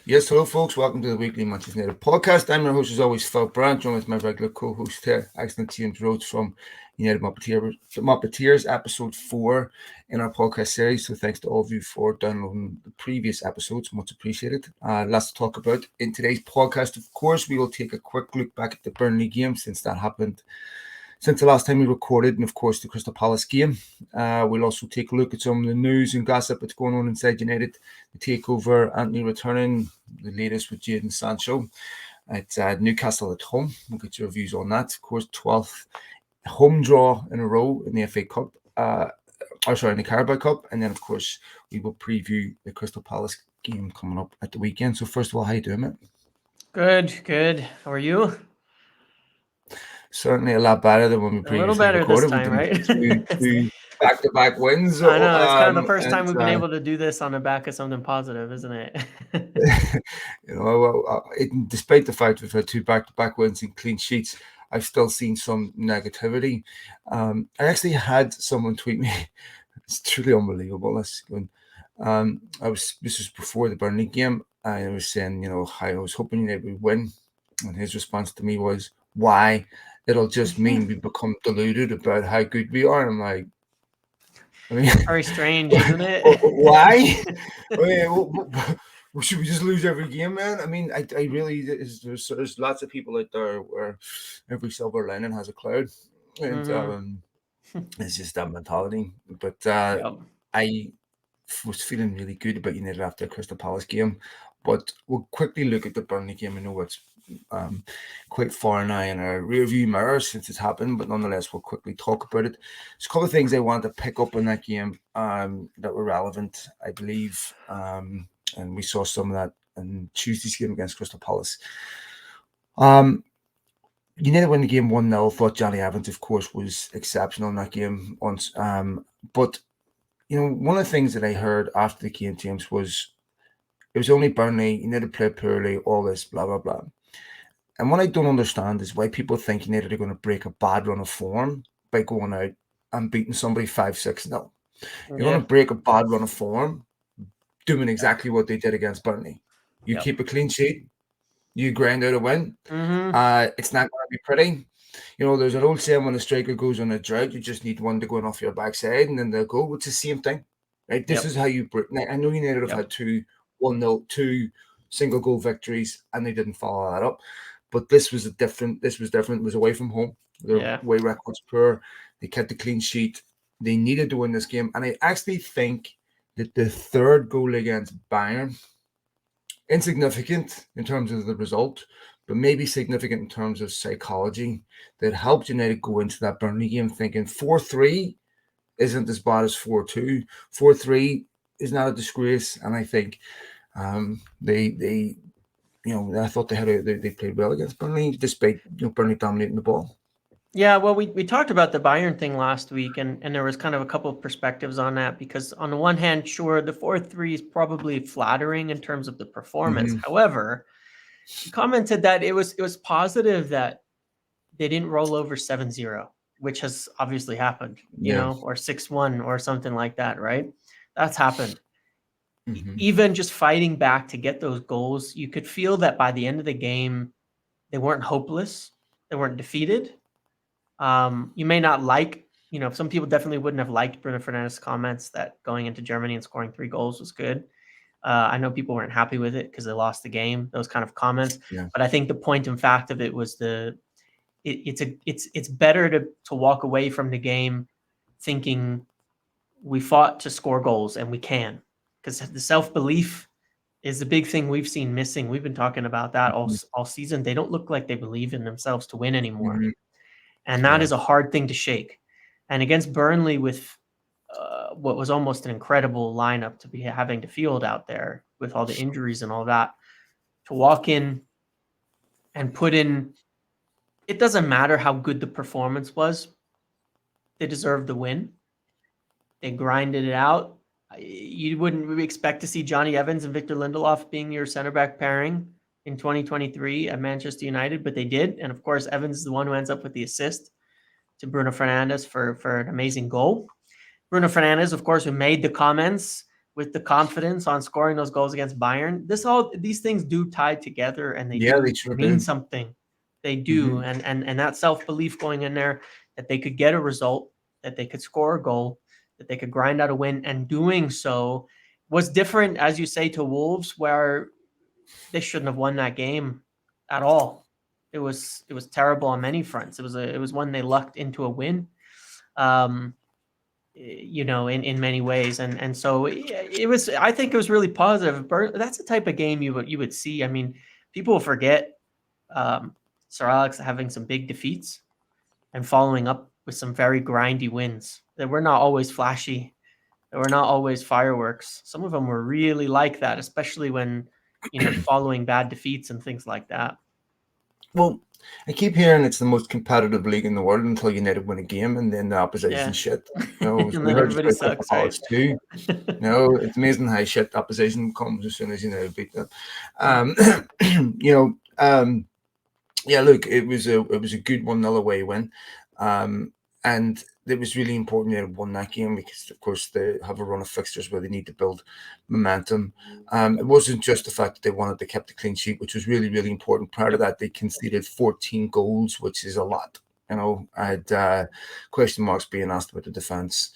Yes, hello, folks. Welcome to the weekly Manchester United podcast. I'm your host, as always, Phil Brandt, joined with my regular co-host here, excellent James Rhodes from United Muppetiers, episode 4 in our podcast series. So thanks to all of you for downloading the previous episodes. Much appreciated. Lots to talk about. In today's podcast, of course, we will take a quick look back at the Burnley game since that happened since the last time we recorded, and of course the Crystal Palace game. We'll also take a look at some of the news and gossip that's going on inside United, the takeover, Antony returning, the latest with Jadon Sancho at Newcastle at home. We'll get your views on that. Of course, 12th home draw in a row in the FA Cup, in the Carabao Cup, and then of course we will preview the Crystal Palace game coming up at the weekend. So first of all, how you doing, mate? Good. How are you? Certainly a lot better than when we previously A little better recorded. this time, right? Two back-to-back wins. I know, it's kind of the first time we've been able to do this on the back of something positive, isn't it? Despite the fact we've had two back-to-back wins and clean sheets, I've still seen some negativity. I actually had someone tweet me. It's truly unbelievable. This was before the Burnley game. I was saying, I was hoping they would win, and his response to me was, "Why? It'll just mean we become deluded about how good we are." And I'm like, very strange, isn't it? Why? Should we just lose every game, man? I mean, I really, there's lots of people out there where every silver lining has a cloud, and it's just that mentality. But I was feeling really good about United after the Crystal Palace game. But we'll quickly look at the Burnley game. I know it's quite far now in our rearview mirror since it's happened, but nonetheless, we'll quickly talk about it. There's a couple of things I wanted to pick up in that game that were relevant, I believe, and we saw some of that in Tuesday's game against Crystal Palace. United win the game 1-0. Thought Johnny Evans, of course, was exceptional in that game once. But one of the things that I heard after the game, James, was it was only Burnley, United played poorly, all this, blah, blah, blah. And what I don't understand is why people think United are going to break a bad run of form by going out and beating somebody 5-6-0. You're going to break a bad run of form doing exactly what they did against Burnley. You keep a clean sheet, you grind out a win. It's not going to be pretty. There's an old saying, when a striker goes on a drought, you just need one to go off your backside and then they'll go. It's the same thing, right? This is how you break. Now, I know United have had 2-1-0, 2 single goal victories, and they didn't follow that up. But this was different. It was away from home. Their away record's poor. They kept the clean sheet. They needed to win this game. And I actually think that the third goal against Bayern, insignificant in terms of the result, but maybe significant in terms of psychology, that helped United go into that Burnley game thinking 4-3 isn't as bad as 4-2. 4-3 is not a disgrace. And I think I thought they played well against Burnley, despite Burnley dominating the ball. Yeah, well, we talked about the Bayern thing last week, and there was kind of a couple of perspectives on that, because on the one hand, sure, the 4-3 is probably flattering in terms of the performance. However, you commented that it was positive that they didn't roll over 7-0, which has obviously happened, or 6-1 or something like that, right? That's happened. Even just fighting back to get those goals, you could feel that by the end of the game, they weren't hopeless. They weren't defeated. You may not like, some people definitely wouldn't have liked Bruno Fernandes' comments that going into Germany and scoring 3 goals was good. I know people weren't happy with it because they lost the game, those kind of comments. But I think the point and fact of it was it's better to walk away from the game thinking we fought to score goals and we can, because the self-belief is the big thing we've seen missing. We've been talking about that all season. They don't look like they believe in themselves to win anymore. And that is a hard thing to shake. And against Burnley, with what was almost an incredible lineup to be having to field out there with all the injuries and all that, to walk in and put in, it doesn't matter how good the performance was. They deserved the win. They grinded it out. You wouldn't really expect to see Johnny Evans and Victor Lindelof being your center back pairing in 2023 at Manchester United, but they did. And of course, Evans is the one who ends up with the assist to Bruno Fernandes for an amazing goal. Bruno Fernandes, of course, who made the comments with the confidence on scoring those goals against Bayern. These things do tie together, and they Yeah, they do sure mean do. something. They do, Hmm. and that self-belief going in there that they could get a result, that they could score a goal, that they could grind out a win, and doing so was different, as you say, to Wolves, where they shouldn't have won that game at all. It was terrible on many fronts. It was one they lucked into a win. Um, in many ways, and so it was. I think it was really positive. That's the type of game you would see. I mean, people forget Sir Alex having some big defeats and following up with some very grindy wins that were not always flashy. They were not always fireworks. Some of them were really like that, especially when following bad defeats and things like that. Well, I keep hearing it's the most competitive league in the world until United win a game and then the opposition Yeah, shit. So and we then heard this everybody about sucks, right? Palace too. It's amazing how shit opposition comes as soon as United beat them. Yeah. Um, you know, yeah, look, it was a good 1-0 away win. And it was really important they had won that game because, of course, they have a run of fixtures where they need to build momentum. It wasn't just the fact that they wanted to keep the clean sheet, which was really, really important. Prior to that, they conceded 14 goals, which is a lot. I had question marks being asked about the defense.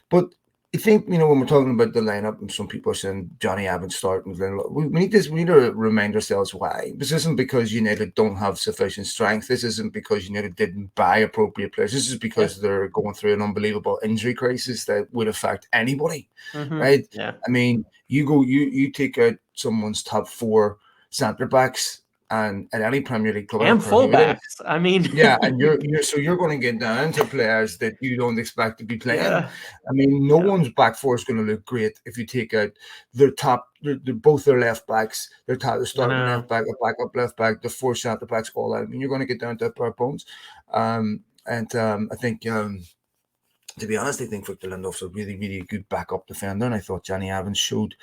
But I think, when we're talking about the lineup, and some people are saying Johnny Evans starting, we need to remind ourselves why. This isn't because United don't have sufficient strength. This isn't because United didn't buy appropriate players. This is because they're going through an unbelievable injury crisis that would affect anybody, right? Yeah. I mean, you take out someone's top 4 centre backs, and at any Premier League club, I And don't care who it is. fullbacks. I mean, Yeah, and you're going to get down to players that you don't expect to be playing. yeah. I mean, no Yeah. one's back four is going to look great if you take out both their left backs, their starting left back, a backup left back, the 4 centre backs all out. I mean, you're going to get down to a pair of bones. I think, to be honest, I think Victor Lindelof's a really, really good backup defender, and I thought Johnny Evans showed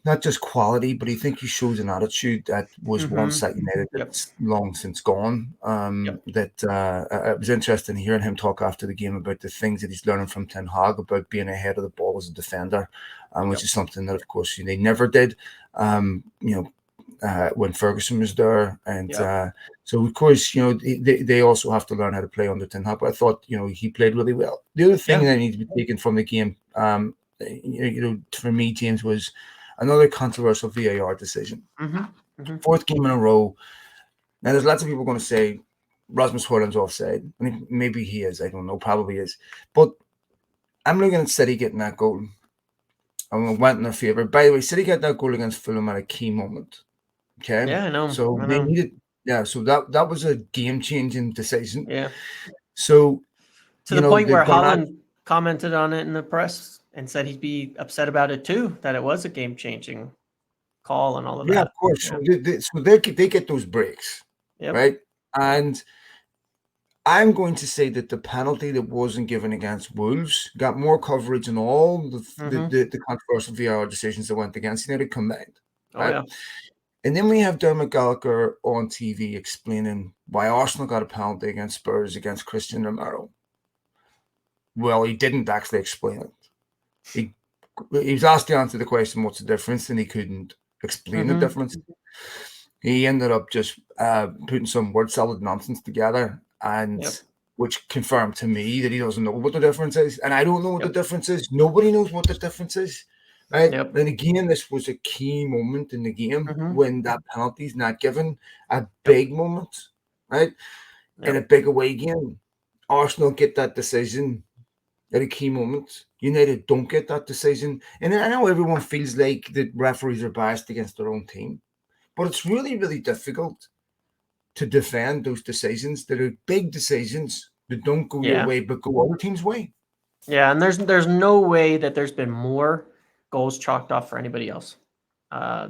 not just quality, but I think he shows an attitude that was once at United that's long since gone. It was interesting hearing him talk after the game about the things that he's learning from Ten Hag about being ahead of the ball as a defender, which is something that, of course, they never did. When Ferguson was there, and so of course, they also have to learn how to play under Ten Hag. But I thought, he played really well. The other thing that needs to be taken from the game, for me, James, was another controversial VAR decision. 4th game in a row. Now, there's lots of people going to say Rasmus Højlund's offside. I mean, maybe he is. I don't know. Probably is. But I'm looking at City getting that goal. And went in their favour. By the way, City got that goal against Fulham at a key moment. Okay? Yeah, I know. So they needed... Yeah, so that was a game-changing decision. Yeah. So, to the point where Haaland commented on it in the press and said he'd be upset about it too, that it was a game-changing call and all of that. Yeah, of course. Yeah. So they get those breaks, right? And I'm going to say that the penalty that wasn't given against Wolves got more coverage in all the controversial VAR decisions that went against United combined. Right? And then we have Dermot Gallagher on TV explaining why Arsenal got a penalty against Spurs against Christian Romero. Well, he didn't actually explain it. He was asked to answer the question, what's the difference? And he couldn't explain the difference. He ended up just putting some word salad nonsense together, and which confirmed to me that he doesn't know what the difference is. And I don't know what the difference is. Nobody knows what the difference is. Right. And again, this was a key moment in the game when that penalty is not given. A big moment, right? In a big away game. Arsenal get that decision at a key moment. United don't get that decision. And I know everyone feels like the referees are biased against their own team, but it's really, really difficult to defend those decisions that are big decisions that don't go your way but go other teams' way. Yeah, and there's no way that there's been more goals chalked off for anybody else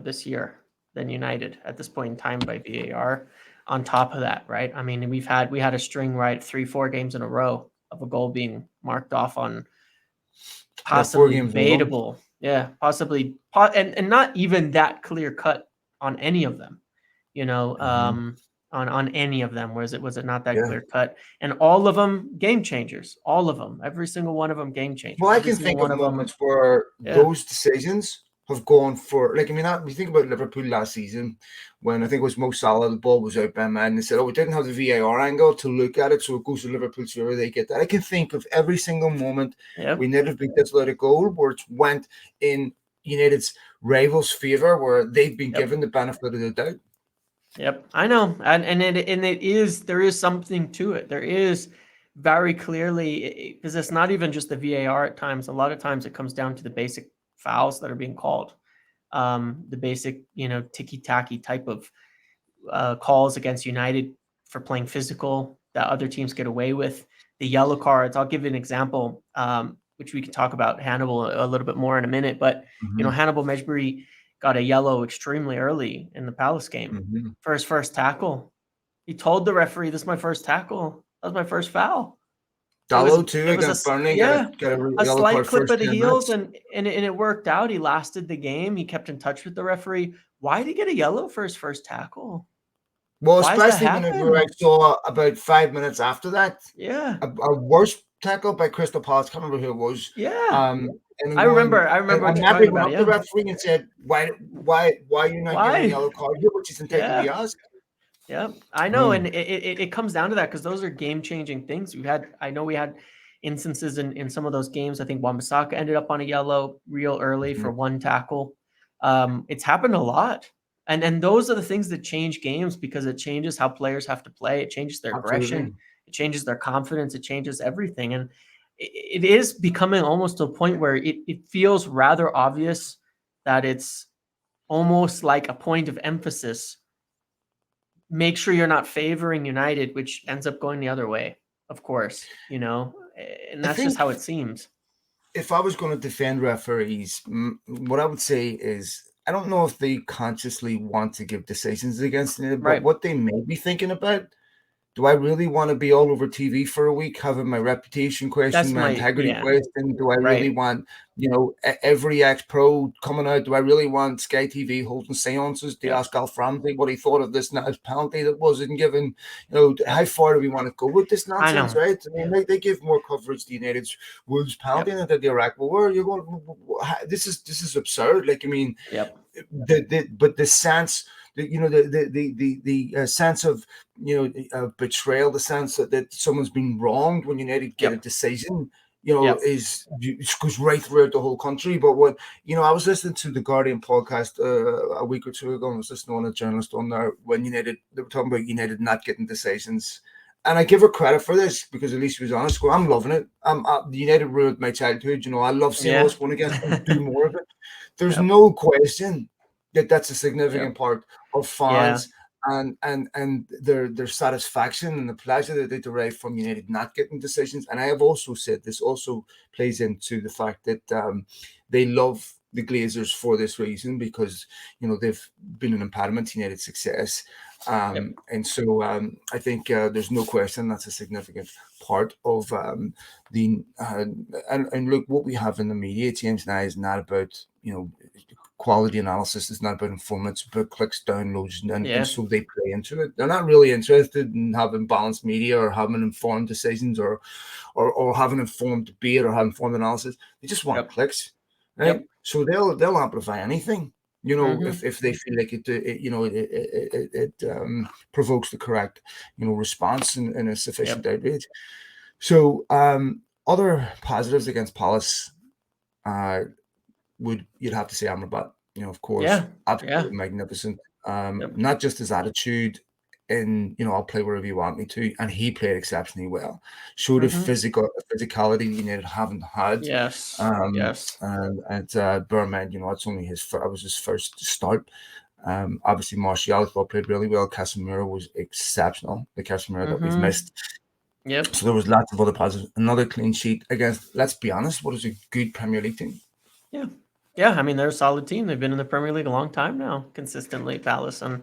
this year than United at this point in time by VAR. On top of that, right? I mean, we had a string, right, 3-4 games in a row of a goal being marked off on possibly debatable. Yeah, possibly, and not even that clear cut on any of them. on any of them. Was it not that Yeah. clear cut? And all of them game changers. All of them. Every single one of them game changers. Well, I Every can single think of one of them. moments where Yeah. those decisions have gone for, like, I mean, we think about Liverpool last season when I think it was Mo Salah, the ball was out by a man, and they said, oh, we didn't have the VAR angle to look at it, so it goes to Liverpool's favor, they get that. I can think of every single moment Yep. we never beat this without a goal where it went in United's rivals' favor, where they've been given the benefit of the doubt. Yep, I know, and it is, there is something to it. There is very clearly, because it's not even just the VAR at times. A lot of times it comes down to the basic fouls that are being called, the basic, ticky-tacky type of calls against United for playing physical that other teams get away with. The yellow cards. I'll give you an example, which we can talk about Hannibal a little bit more in a minute. But Hannibal Mejbri got a yellow extremely early in the Palace game for his first tackle. He told the referee, "This is my first tackle. That was my first foul." Dallo too against Burnley got a yellow slight card clip first of the 10 heels, minutes. and it worked out. He lasted the game. He kept in touch with the referee. Why did he get a yellow for his first tackle? Well, Why does that especially whenever I happen? saw about 5 minutes after that, Yeah, a worse tackle by Crystal Palace. Can't remember who it was. yeah. And I remember what and you're Nappy talking went about. up to the Yeah. referee and said, "Why are you not giving a Why? yellow card here, which is entitled to be Yeah. asked?" Yeah, I know, and it comes down to that, because those are game-changing things. I know we had instances in some of those games. I think Wan-Bissaka ended up on a yellow real early for one tackle. It's happened a lot, and those are the things that change games, because it changes how players have to play. It changes their Absolutely. aggression. It changes their confidence. It changes everything, and it is becoming almost to a point where it feels rather obvious that it's almost like a point of emphasis. Make sure you're not favoring United, which ends up going the other way, of course, and I that's just think how it seems. if I was going to defend referees, what I would say is I don't know if they consciously want to give decisions against it, but Right. what they may be thinking about. Do I really want to be all over TV for a week, having my reputation questioned, my integrity questioned? Do I really want, every ex-pro coming out? Do I really want Sky TV holding seances to ask Alf Ramsey what he thought of this penalty that wasn't given? How far do we want to go with this nonsense, right? I mean, they give more coverage to United's Wolves penalty than they did the Iraq War. Where are you going? This is absurd. Like, I mean, but the sense. The sense of betrayal, the sense that someone's been wronged when United get a decision, goes right throughout the whole country. But what I was listening to the Guardian podcast a week or two ago, and I was listening to a journalist on there when they were talking about United not getting decisions. And I give her credit for this, because at least she was honest. I'm loving it. United ruined my childhood. I love seeing us win against them. Do more of it. There's no question that's a significant part of fans and their satisfaction and the pleasure that they derive from United not getting decisions. And I have also said this also plays into the fact that they love the Glazers for this reason, because they've been an impediment to United's success. And so I think there's no question that's a significant part of the and look, what we have in the media, James, now is not about quality analysis. It's not about informants, it's about clicks, downloads, and so they play into it. They're not really interested in having balanced media or having informed decisions or having informed debate or having informed analysis. They just want clicks, right? So they'll amplify anything. If they feel like it provokes the correct response and a sufficient outrage. So other positives against Palace you'd have to say Amrabat, of course, absolutely magnificent. Not just his attitude in, I'll play wherever you want me to, and he played exceptionally well. Showed a physicality United haven't had. And at Burman, it's only was his first start. Obviously Martial played really well. Casemiro was exceptional. The Casemiro that we've missed. So there was lots of other positives. Another clean sheet against, let's be honest, what is a good Premier League team? Yeah, I mean, they're a solid team. They've been in the Premier League a long time now, consistently, Palace. And,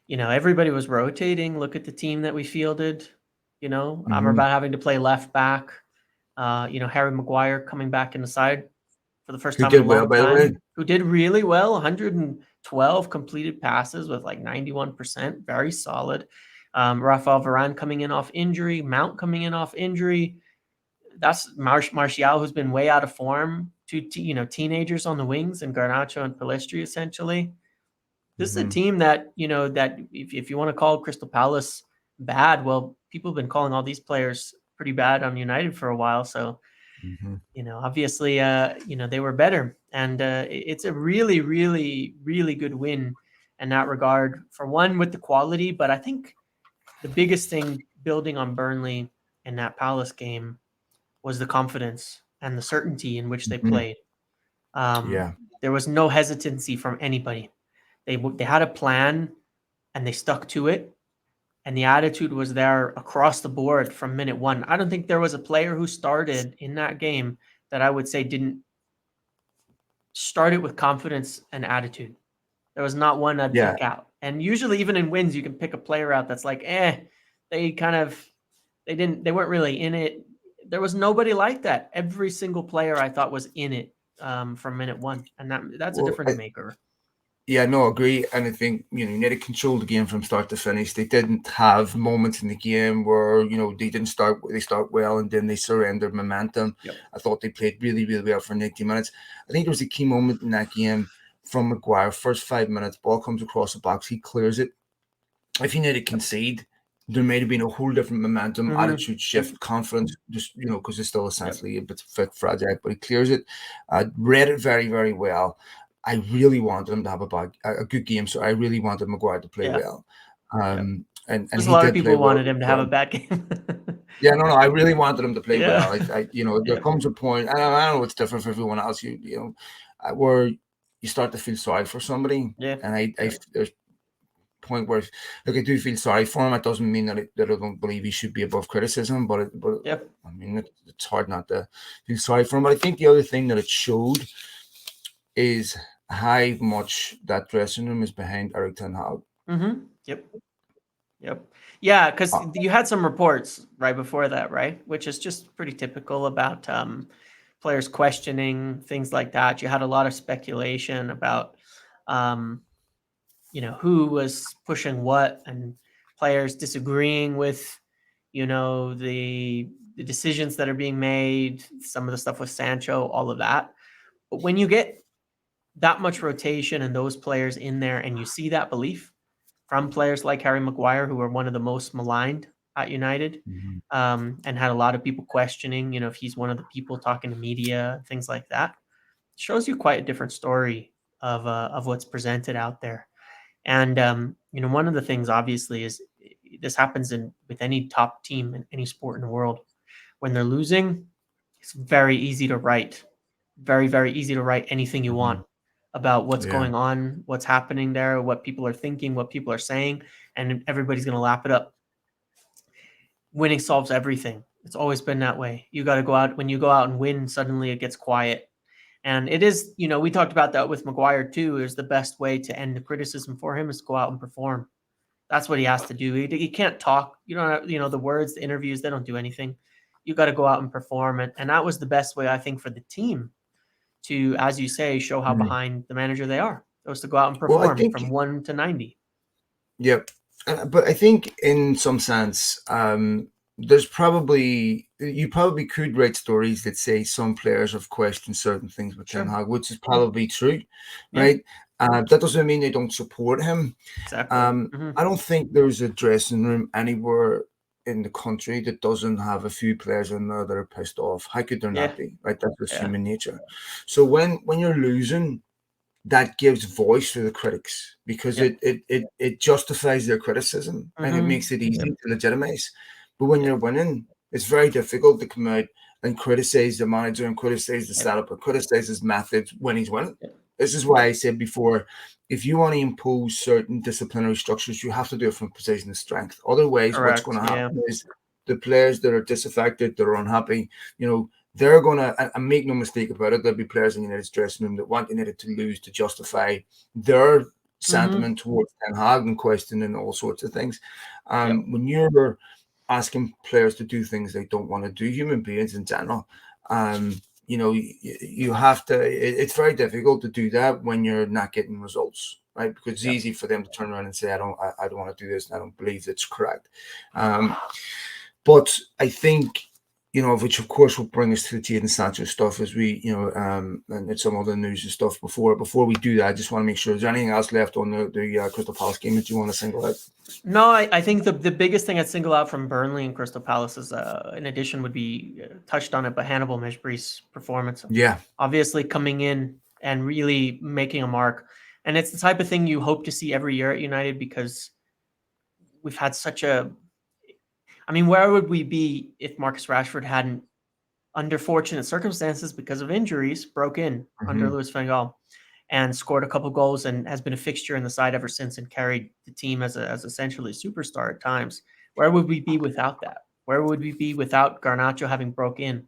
everybody was rotating. Look at the team that we fielded. Amrabat having to play left back. Harry Maguire coming back in the side for the first time in a long time. Who did really well, 100 and 12 completed passes with like 91%, very solid. Rafael Varane coming in off injury, Mount coming in off injury. That's Martial, who's been way out of form. Two teenagers on the wings, and Garnacho and Pellistri, essentially. This is a team that, that if you want to call Crystal Palace bad, well, people have been calling all these players pretty bad on United for a while. So, obviously, they were better. And it's a really, really, really good win in that regard. For one, with the quality, but I think the biggest thing building on Burnley in that Palace game was the confidence and the certainty in which they played. There was no hesitancy from anybody. They had a plan and they stuck to it, and the attitude was there across the board from minute one. I don't think there was a player who started in that game that I would say didn't start it with confidence and attitude. There was not one I'd pick out. And usually even in wins, you can pick a player out that's like, they weren't really in it. There was nobody like that. Every single player I thought was in it from minute one. And that's a difference maker. Yeah, no, I agree. And I think, United controlled the game from start to finish. They didn't have moments in the game where, they start well and then they surrendered momentum. Yep. I thought they played really, really well for 90 minutes. I think there was a key moment in that game from Maguire. First 5 minutes, ball comes across the box, he clears it. If United concede, there may have been a whole different momentum, attitude shift, confidence, just, because it's still essentially a bit fragile, but he clears it. Read it very, very well. I really wanted him to have a good game, so I really wanted Maguire to play well. And a lot of people wanted him to have a bad game. No, I really wanted him to play well. There comes a point, and I know it's different for everyone else. Where you start to feel sorry for somebody, and there's a point where, look, I do feel sorry for him. It doesn't mean that I don't believe he should be above criticism, but I mean, it's hard not to feel sorry for him. But I think the other thing that it showed is how much that dressing room is behind Erik ten Hag. Yep. Yeah, because you had some reports right before that, right? Which is just pretty typical about players questioning things like that. You had a lot of speculation about, who was pushing what, and players disagreeing with, the decisions that are being made, some of the stuff with Sancho, all of that. But when you get that much rotation and those players in there, and you see that belief from players like Harry Maguire, who are one of the most maligned at United, and had a lot of people questioning, if he's one of the people talking to media, things like that, it shows you quite a different story of what's presented out there. And one of the things, obviously, is this happens with any top team in any sport in the world. When they're losing, it's very easy to write, very, very easy to write anything you want about what's going on, what's happening there, what people are thinking, what people are saying, and everybody's going to lap it up. Winning solves everything. It's always been that way. You got to go out. When you go out and win, suddenly it gets quiet. And it is, we talked about that with Maguire too, is the best way to end the criticism for him is to go out and perform. That's what he has to do. He can't talk. You don't have, the words, the interviews, they don't do anything. You got to go out and perform. And that was the best way, I think, for the team to, as you say, show how behind the manager they are. It was to go out and perform from 1 to 90. Yep. But I think in some sense, you probably could write stories that say some players have questioned certain things with Ten Hag, which is probably true, right? That doesn't mean they don't support him. Exactly. I don't think there's a dressing room anywhere in the country that doesn't have a few players in there that are pissed off. How could there not be? Right? That's just human nature. So when you're losing, that gives voice to the critics because it justifies their criticism and it makes it easy to legitimize. But when you're winning, it's very difficult to come out and criticize the manager and criticize the setup or criticize his methods when he's winning. This is why I said before, if you want to impose certain disciplinary structures, you have to do it from a position of strength. Otherwise, what's going to happen is the players that are disaffected, that are unhappy, they're going to, and make no mistake about it, there'll be players in United's dressing room that want United to lose to justify their sentiment towards Ten Hag and questioning all sorts of things. When you're asking players to do things they don't want to do, human beings in general, you have to, it's very difficult to do that when you're not getting results. right? Because it's Yep. easy for them to turn around and say, I don't want to do this, and I don't believe it's correct. But I think, which of course will bring us to the Jadon Sancho stuff as we, and some other news and stuff before we do that. I just want to make sure, is there anything else left on the Crystal Palace game that you want to single out? No, I think the biggest thing I'd single out from Burnley and Crystal Palace is, in addition, would be touched on it, but Hannibal Mejbri's performance. Yeah. Obviously coming in and really making a mark. And it's the type of thing you hope to see every year at United, because we've had such a... I mean, where would we be if Marcus Rashford hadn't, under fortunate circumstances because of injuries, broke in under Louis van Gaal and scored a couple goals and has been a fixture in the side ever since and carried the team as essentially a superstar at times? Where would we be without that? Where would we be without Garnacho having broke in,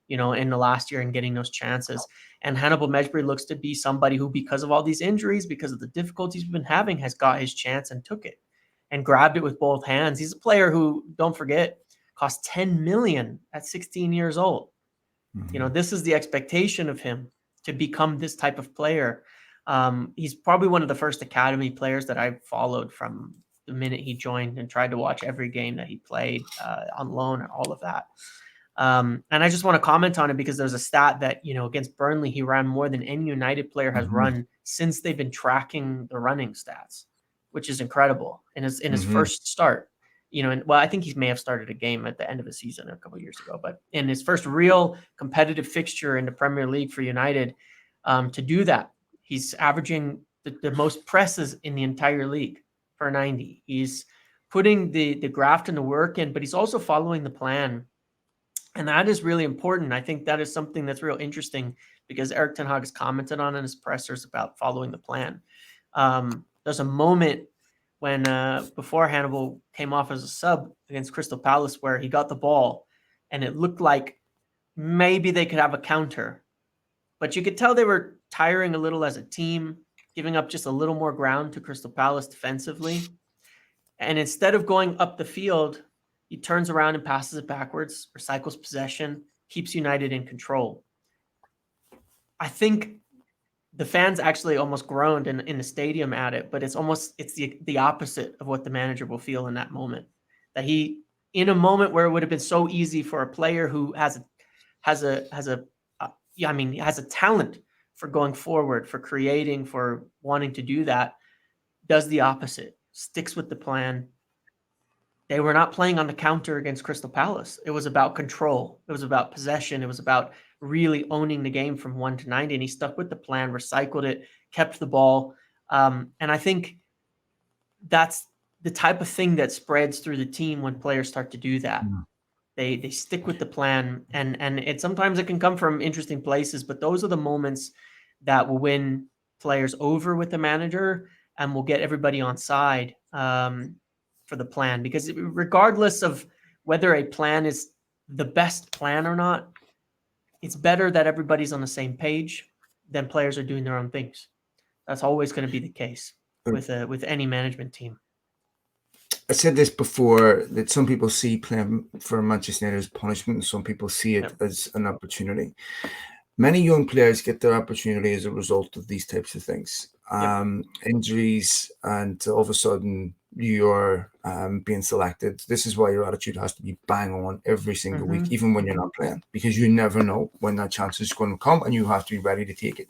in the last year and getting those chances? And Hannibal Mejbri looks to be somebody who, because of all these injuries, because of the difficulties we've been having, has got his chance and took it and grabbed it with both hands. He's a player who, don't forget, cost 10 million at 16 years old. This is the expectation of him, to become this type of player. He's probably one of the first academy players that I followed from the minute he joined and tried to watch every game that he played on loan and all of that. And I just want to comment on it because there's a stat that, against Burnley, he ran more than any United player has run since they've been tracking the running stats, which is incredible in his first start. I think he may have started a game at the end of the season a couple of years ago, but in his first real competitive fixture in the Premier League for United, to do that, he's averaging the most presses in the entire league for 90. He's putting the graft and the work in, but he's also following the plan. And that is really important. I think that is something that's real interesting, because Erik ten Hag has commented on in his pressers about following the plan. There's a moment when before Hannibal came off as a sub against Crystal Palace where he got the ball and it looked like maybe they could have a counter, but you could tell they were tiring a little as a team, giving up just a little more ground to Crystal Palace defensively. And instead of going up the field, he turns around and passes it backwards, recycles possession, keeps United in control. I think the fans actually almost groaned in the stadium at it, but it's the opposite of what the manager will feel in that moment. That he, in a moment where it would have been so easy for a player who has a talent for going forward, for creating, for wanting to do that, does the opposite, sticks with the plan. They were not playing on the counter against Crystal Palace. It was about control. It was about possession. It was about really owning the game from 1 to 90. And he stuck with the plan, recycled it, kept the ball. And I think that's the type of thing that spreads through the team when players start to do that. They stick with the plan, and sometimes it can come from interesting places, but those are the moments that will win players over with the manager and will get everybody on side for the plan. Because regardless of whether a plan is the best plan or not, it's better that everybody's on the same page than players are doing their own things. That's always going to be the case with any management team. I said this before, that some people see playing for Manchester United as punishment, and some people see it as an opportunity. Many young players get their opportunity as a result of these types of things. Injuries, and all of a sudden you're being selected. This is why your attitude has to be bang on every single week, even when you're not playing, because you never know when that chance is going to come, and you have to be ready to take it.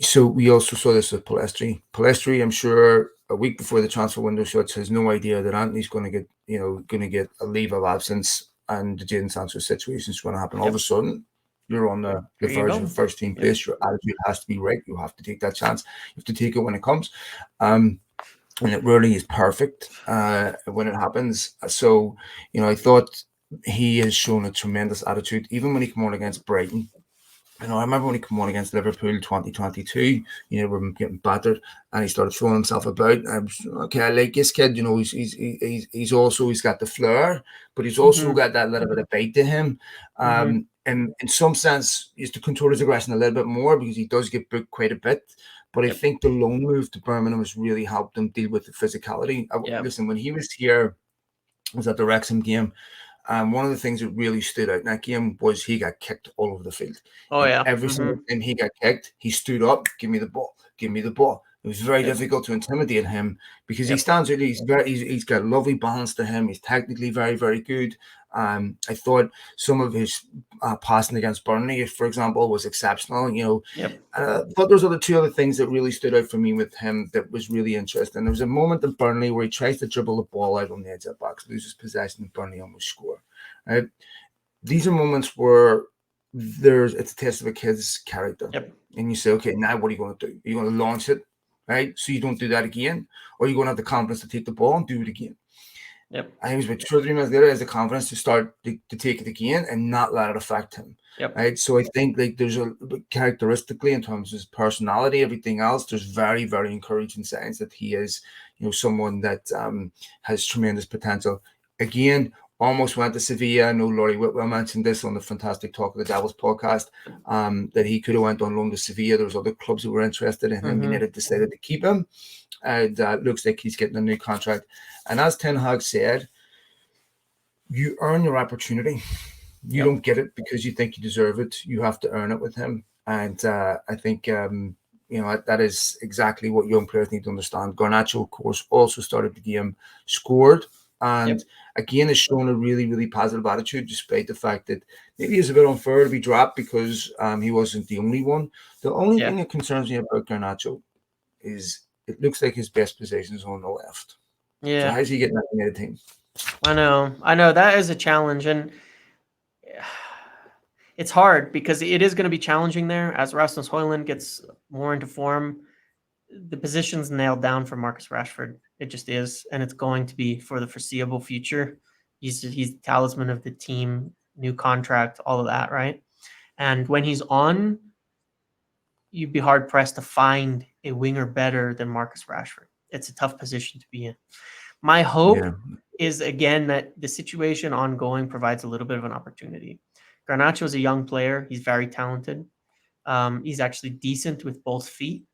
So we also saw this with Palestri. Palestri, I'm sure, a week before the transfer window shuts, has no idea that Antony's going to get a leave of absence, and the Jadon Sancho situation is going to happen. All of a sudden, you're on the verge of first team place. Your attitude has to be right. You have to take that chance. You have to take it when it comes. And it really is perfect when it happens. So, I thought he has shown a tremendous attitude, even when he came on against Brighton. I remember when he came on against Liverpool 2022, we're getting battered, and he started throwing himself about. I was, okay, I like this kid. He's got the flair, but he's also got that little bit of bite to him. And in some sense, he has to control his aggression a little bit more, because he does get booked quite a bit. But I think the loan move to Birmingham has really helped him deal with the physicality. Listen, when he was here, I was at the Wrexham game. And one of the things that really stood out in that game was he got kicked all over the field. Oh And yeah. every single time he got kicked, he stood up, give me the ball, give me the ball. It was very Yep. difficult to intimidate him because he Yep. stands out. He's got lovely balance to him. He's technically very, very good. I thought some of his passing against Burnley, for example, was exceptional. Yep. But there's two other things that really stood out for me with him that was really interesting. There was a moment in Burnley where he tries to dribble the ball out on the edge of the box, loses possession, and Burnley almost score. Right? These are moments where it's a test of a kid's character. Yep. And you say, okay, now what are you going to do? Are you going to launch it, right? So you don't do that again? Or are you going to have the confidence to take the ball and do it again? Yep. I think it was about 2 or 3 minutes later, he has the confidence to start to take it again and not let it affect him. Yep. Right. So I think there's a characteristically in terms of his personality, everything else, there's very, very encouraging signs that he is, someone that has tremendous potential. Again, almost went to Sevilla. I know Laurie Whitwell mentioned this on the Fantastic Talk of the Devils podcast, that he could have went on loan to Sevilla. There was other clubs that were interested in him. United decided to keep him. And looks like he's getting a new contract. And as Ten Hag said, you earn your opportunity. You don't get it because you think you deserve it. You have to earn it with him. And I think, that is exactly what young players need to understand. Garnacho, of course, also started the game, scored, and again has shown a really, really positive attitude, despite the fact that maybe it's a bit unfair to be dropped because he wasn't the only one. The only thing that concerns me about Garnacho is it looks like his best position is on the left. Yeah. So how's he getting that in the team? I know that is a challenge, and it's hard because it is going to be challenging there as Rasmus Højlund gets more into form. The position's nailed down for Marcus Rashford. It just is, and it's going to be for the foreseeable future. He's the talisman of the team, new contract, all of that, right? And when he's on, you'd be hard pressed to find a winger better than Marcus Rashford. It's a tough position to be in. My hope is, again, that the situation ongoing provides a little bit of an opportunity. Garnacho is a young player. He's very talented. He's actually decent with both feet.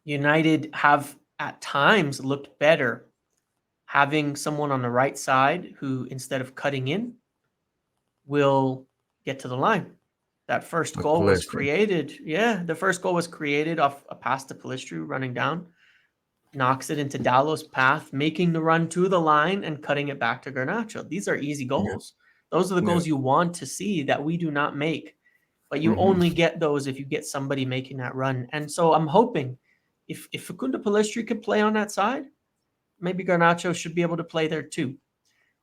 United have at times looked better having someone on the right side who, instead of cutting in, will get to the line. That first goal was created. Yeah, the first goal was created off a pass to Pellistri running down, knocks it into Dallow's path, making the run to the line and cutting it back to Garnacho. These are easy goals. Those are the goals you want to see that we do not make. But you only get those if you get somebody making that run. And so I'm hoping if Facundo Pellistri could play on that side, maybe Garnacho should be able to play there too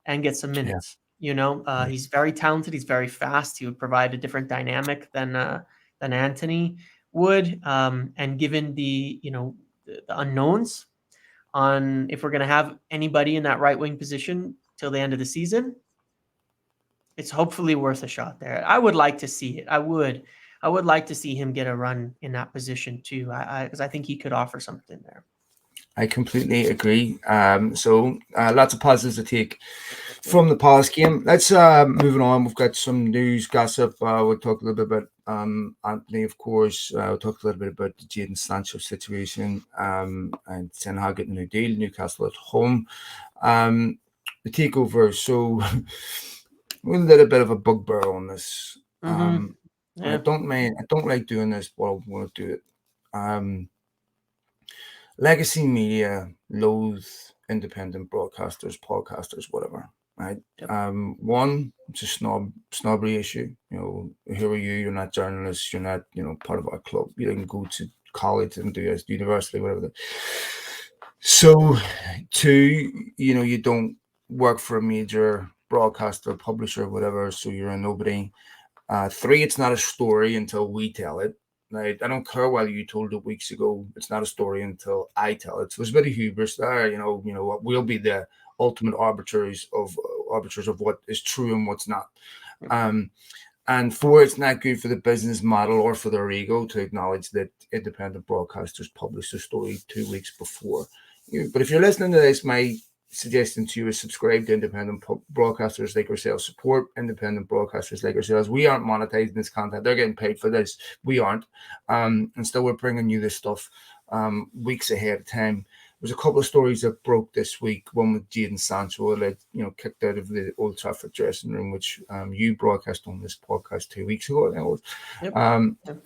and get some minutes. He's very talented. He's very fast. He would provide a different dynamic than Antony would. And given the unknowns on if we're going to have anybody in that right wing position till the end of the season, it's hopefully worth a shot there. I would like to see it. I would like to see him get a run in that position too, because I think he could offer something there. I completely agree. So lots of positives to take from the Palace game. Let's moving on. We've got some news, gossip. We'll talk a little bit about Antony, of course. We'll talk a little bit about the Jadon Sancho situation and Ten Hag getting a new deal. Newcastle at home. The takeover. So we're a little bit of a bugbear on this. I don't like doing this, but I want to do it. Legacy media loathe independent broadcasters, podcasters, whatever. Right. One, it's a snobbery issue. Who are you? You're not journalists. You're not, part of our club. You didn't go to college and do this, university, whatever. So, two, you don't work for a major broadcaster, publisher, whatever. So you're a nobody. Three, it's not a story until we tell it. Right? I don't care whether you told it weeks ago. It's not a story until I tell it. So there's a bit of hubris there. We'll be the ultimate arbiters of what is true and what's not. And four, it's not good for the business model or for their ego to acknowledge that independent broadcasters publish a story 2 weeks before. But if you're listening to this, my suggestion to you is subscribe to independent broadcasters like ourselves, support independent broadcasters like ourselves. We aren't monetizing this content. They're getting paid for this. We aren't. And still we're bringing you this stuff weeks ahead of time. There's a couple of stories that broke this week. One with Jadon Sancho, kicked out of the Old Trafford dressing room, which you broadcast on this podcast 2 weeks ago. I think it was. Yep.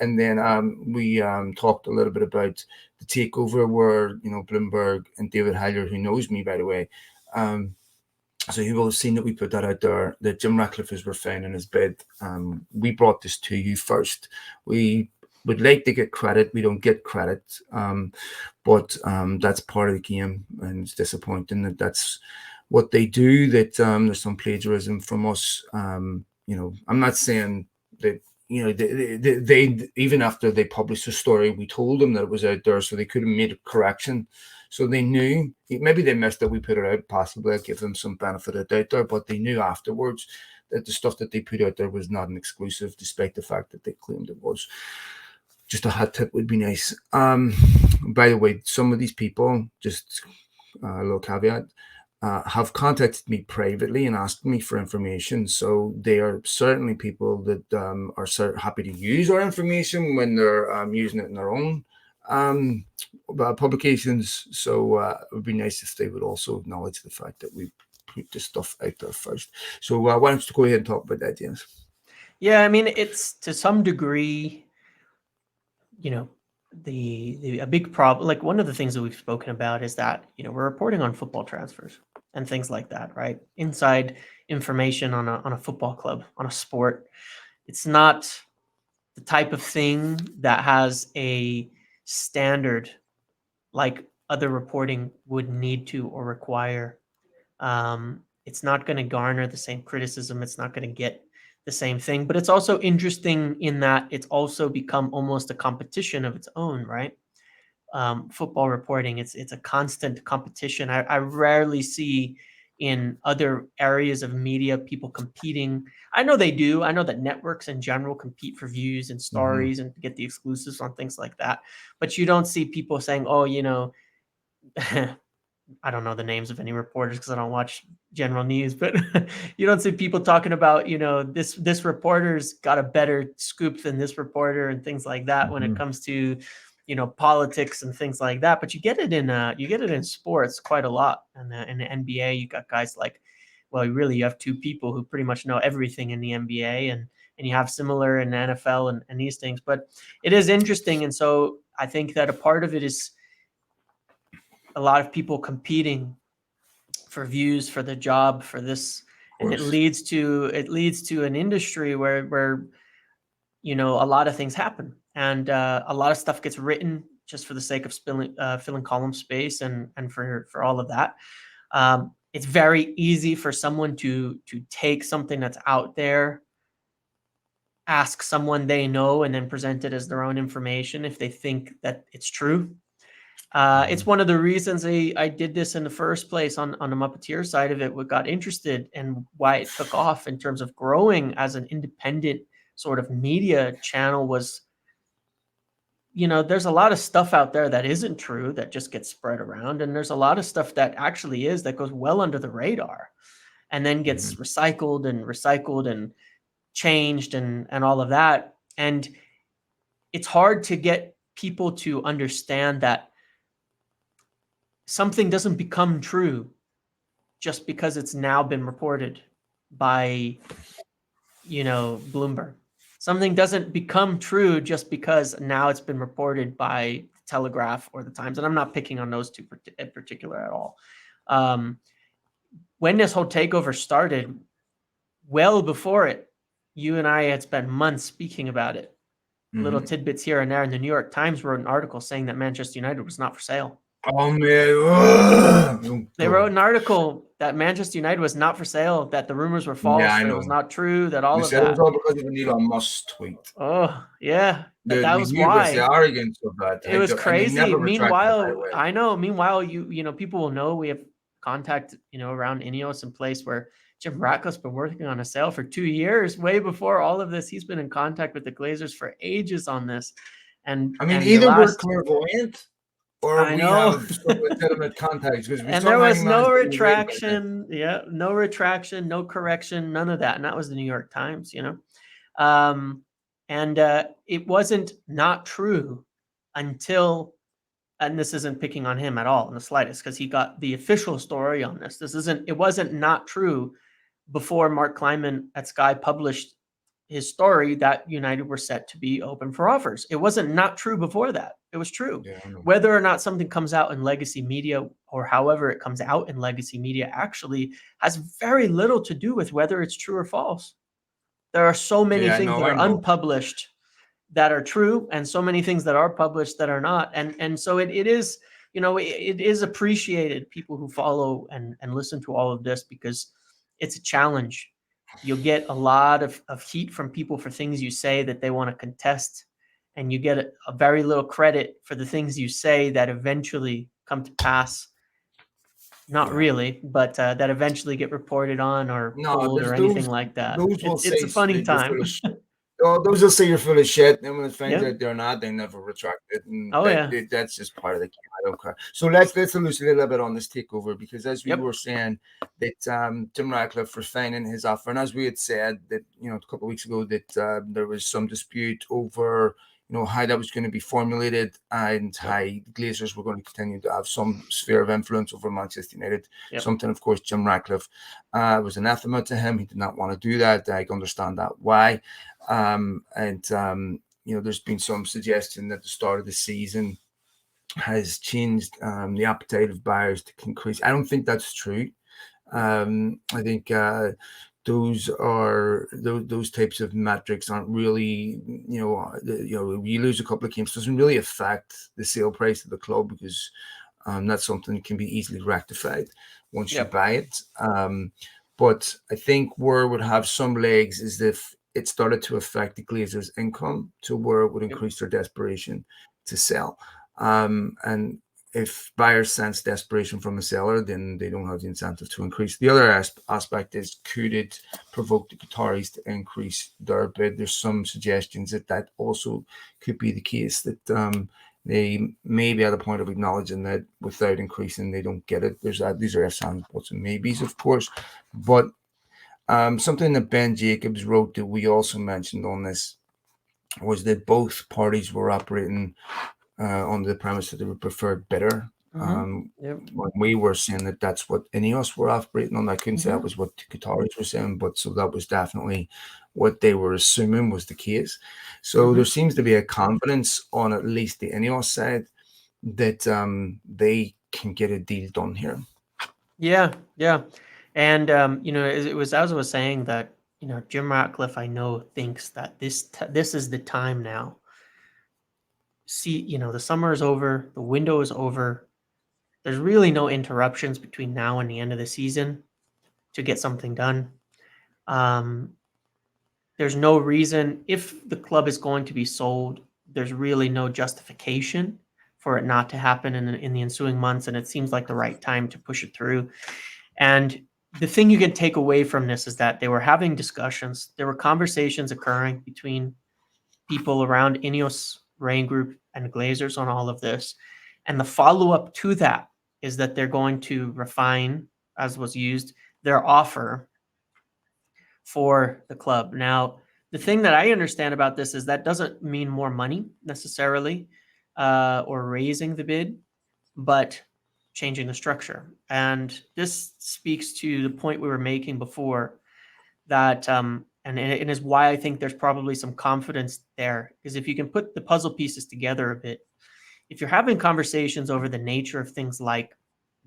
And then we talked a little bit about the takeover, where Bloomberg and David Hyler, who knows me by the way. So you will have seen that we put that out there, that Jim Ratcliffe is found in his bed. We brought this to you first. We would like to get credit. We don't get credit. But that's part of the game, and it's disappointing that that's what they do, that there's some plagiarism from us. I'm not saying that, they even after they published the story, we told them that it was out there, so they could have made a correction. So they knew, maybe they missed that we put it out, possibly. I'd give them some benefit of doubt there, but they knew afterwards that the stuff that they put out there was not an exclusive, despite the fact that they claimed it was. Just a hot tip would be nice. By the way, some of these people, just a little caveat, have contacted me privately and asked me for information. So they are certainly people that are happy to use our information when they're using it in their own publications. So it would be nice if they would also acknowledge the fact that we put this stuff out there first. So why don't you go ahead and talk about that, James? Yeah, I mean, it's to some degree, a big problem. Like, one of the things that we've spoken about is that, we're reporting on football transfers and things like that, right? Inside information on a football club, on a sport. It's not the type of thing that has a standard like other reporting would need to or require. It's not going to garner the same criticism. It's not going to get the same thing. But it's also interesting in that it's also become almost a competition of its own, right? Football reporting, it's a constant competition. I rarely see in other areas of media people competing. I know they do. I know that networks in general compete for views and stories and get the exclusives on things like that. But you don't see people saying, oh, I don't know the names of any reporters because I don't watch general news, but you don't see people talking about, this reporter's got a better scoop than this reporter and things like that when it comes to, politics and things like that. But you get it in sports quite a lot. And in the NBA, you got guys like, well, you have two people who pretty much know everything in the NBA, and you have similar in the NFL and these things. But it is interesting. And so I think that a part of it is a lot of people competing for views, for the job, for this, and it leads to an industry where a lot of things happen, and a lot of stuff gets written just for the sake of filling column space and for all of that. It's very easy for someone to take something that's out there, ask someone they know, and then present it as their own information if they think that it's true. It's one of the reasons I did this in the first place on the Muppetier side of it. What got interested and why it took off in terms of growing as an independent sort of media channel was, there's a lot of stuff out there that isn't true that just gets spread around. And there's a lot of stuff that actually is, that goes well under the radar and then gets recycled and changed and all of that. And it's hard to get people to understand that something doesn't become true just because it's now been reported by, Bloomberg. Something doesn't become true just because now it's been reported by the Telegraph or the Times. And I'm not picking on those two in particular at all. When this whole takeover started, well before it, you and I had spent months speaking about it. Little tidbits here and there. And the New York Times wrote an article saying that Manchester United was not for sale. Oh man! They wrote an article that Manchester United was not for sale, that the rumors were false, that it was not true, that all of that. It was all because of an Elon Musk tweet. Oh yeah, that was why. The arrogance of that. It was crazy. Meanwhile, I know. Meanwhile, people will know we have contact, around INEOS in place where Jim Ratcliffe's been working on a sale for 2 years, way before all of this. He's been in contact with the Glazers for ages on this. And I mean, either we're clairvoyant or I know. We have some legitimate contacts. And there was no retraction. Yeah, no retraction, no correction, none of that. And that was the New York Times, and it wasn't not true until and this isn't picking on him at all in the slightest, because he got the official story on this. It wasn't not true before Mark Kleiman at Sky published his story that United were set to be open for offers. It wasn't not true before that. It was true. Yeah, I know. Whether or not something comes out in legacy media or however it comes out in legacy media actually has very little to do with whether it's true or false. There are so many Yeah, things no, that I are know. unpublished that are true, and so many things that are published that are not. And so it is, it is appreciated, people who follow and listen to all of this, because it's a challenge. You'll get a lot of heat from people for things you say that they want to contest, and you get a very little credit for the things you say that eventually come to pass. Not Yeah. really, but that eventually get reported on or No, pulled there's or anything like that. those will It's say a funny that you're full time. of shit. Oh, those will say you're full of shit, and when it finds Yeah. out they're not, they never retract it, and Oh yeah. that's just part of the game. I don't care. So let's elucidate a little bit on this takeover, because as we Yep. were saying that Jim Ratcliffe refining his offer, and as we had said that a couple of weeks ago that there was some dispute over how that was going to be formulated, and how the Glazers were going to continue to have some sphere of influence over Manchester United. Yep. Something, of course, Jim Ratcliffe was anathema to him. He did not want to do that. I understand that why. There's been some suggestion that the start of the season has changed the appetite of buyers to increase. I don't think that's true. I think those types of metrics aren't really, you lose a couple of games doesn't really affect the sale price of the club, because that's something that can be easily rectified once you buy it. But I think where it would have some legs is if it started to affect the Glazers' income to where it would increase their desperation to sell. And if buyers sense desperation from a seller, then they don't have the incentive to increase. The other aspect is, could it provoke the Qataris to increase their bid? There's some suggestions that also could be the case, that they may be at a point of acknowledging that without increasing, they don't get it. These are ifs, ands, buts, and maybes, of course. But something that Ben Jacobs wrote that we also mentioned on this was that both parties were operating on the premise that they would prefer bidder. When we were saying that that's what INEOS were operating on, I couldn't say that was what the Qataris were saying, but so that was definitely what they were assuming was the case. So there seems to be a confidence on at least the INEOS side that they can get a deal done here. Yeah. And it was, as I was saying, that Jim Ratcliffe, I know, thinks that this is the time now. See, the summer is over, the window is over. There's really no interruptions between now and the end of the season to get something done. There's no reason, if the club is going to be sold, there's really no justification for it not to happen in the ensuing months, and it seems like the right time to push it through. And the thing you can take away from this is that they were having discussions. There were conversations occurring between people around INEOS, Rain Group, and Glazers on all of this. And the follow-up to that is that they're going to refine, as was used, their offer for the club. Now, the thing that I understand about this is that doesn't mean more money necessarily, or raising the bid, but changing the structure. And this speaks to the point we were making before, that and is why I think there's probably some confidence there, because if you can put the puzzle pieces together a bit, if you're having conversations over the nature of things like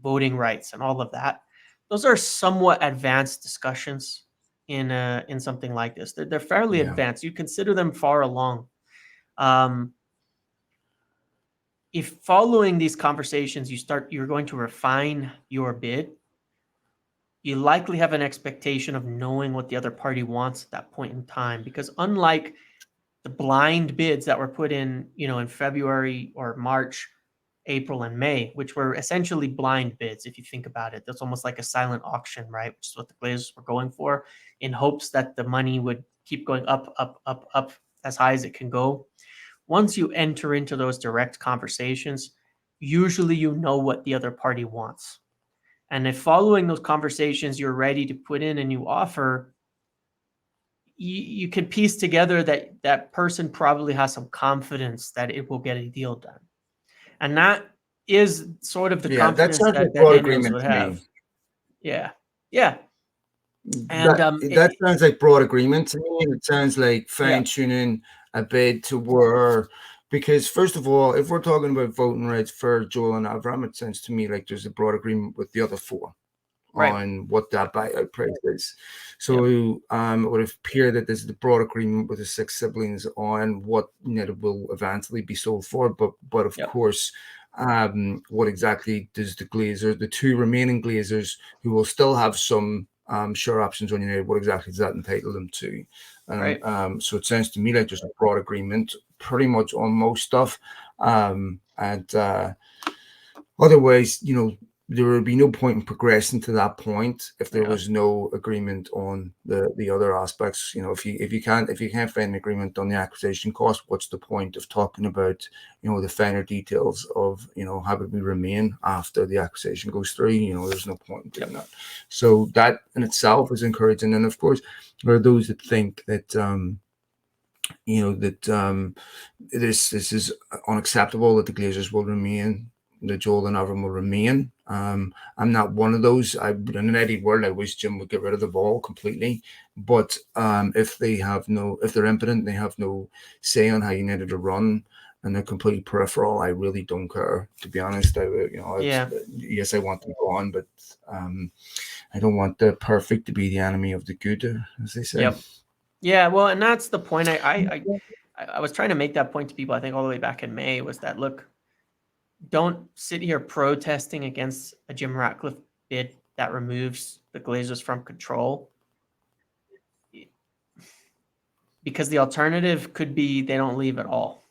voting rights and all of that, those are somewhat advanced discussions in something like this. They're fairly advanced. You consider them far along. If following these conversations, you're going to refine your bid, you likely have an expectation of knowing what the other party wants at that point in time. Because unlike the blind bids that were put in February or March, April, and May, which were essentially blind bids, if you think about it, that's almost like a silent auction, right? Which is what the Glazers were going for, in hopes that the money would keep going up, up, up, up as high as it can go. Once you enter into those direct conversations, usually you know what the other party wants. And if following those conversations, you're ready to put in a new offer, you can piece together that person probably has some confidence that it will get a deal done. And that is sort of the Yeah, that confidence sounds like that broad INEOS agreement would to me. have. Yeah. Yeah. And That sounds like broad agreement to me, and it sounds like yeah. fine tuning a bid to where, because first of all, if we're talking about voting rights for Joel and Avram, it sounds to me like there's a broad agreement with the other four Right. on what that buyout price is. Yep. So it would appear that there's the broad agreement with the six siblings on what it will eventually be sold for. But of Yep. course, what exactly does the two remaining Glazers who will still have some share options on United, what exactly does that entitle them to? Right. So it sounds to me like there's a broad agreement pretty much on most stuff. Otherwise, there would be no point in progressing to that point if there was no agreement on the other aspects. If you can't find an agreement on the acquisition cost, what's the point of talking about the finer details of how would we remain after the acquisition goes through? There's no point in doing that. So that in itself is encouraging. And of course, there are those that think that this is unacceptable, that the Glazers will remain, that Joel and Avram will remain. I'm not one of those. In an ideal world, I wish Jim would get rid of the ball completely. But if they're impotent, they have no say on how United are run, and they're completely peripheral, I really don't care. To be honest, yes, I want them gone, but I don't want the perfect to be the enemy of the good, as they say. Yep. Yeah, well, and that's the point. I was trying to make that point to people, I think all the way back in May, was that, look, don't sit here protesting against a Jim Ratcliffe bid that removes the Glazers from control, because the alternative could be they don't leave at all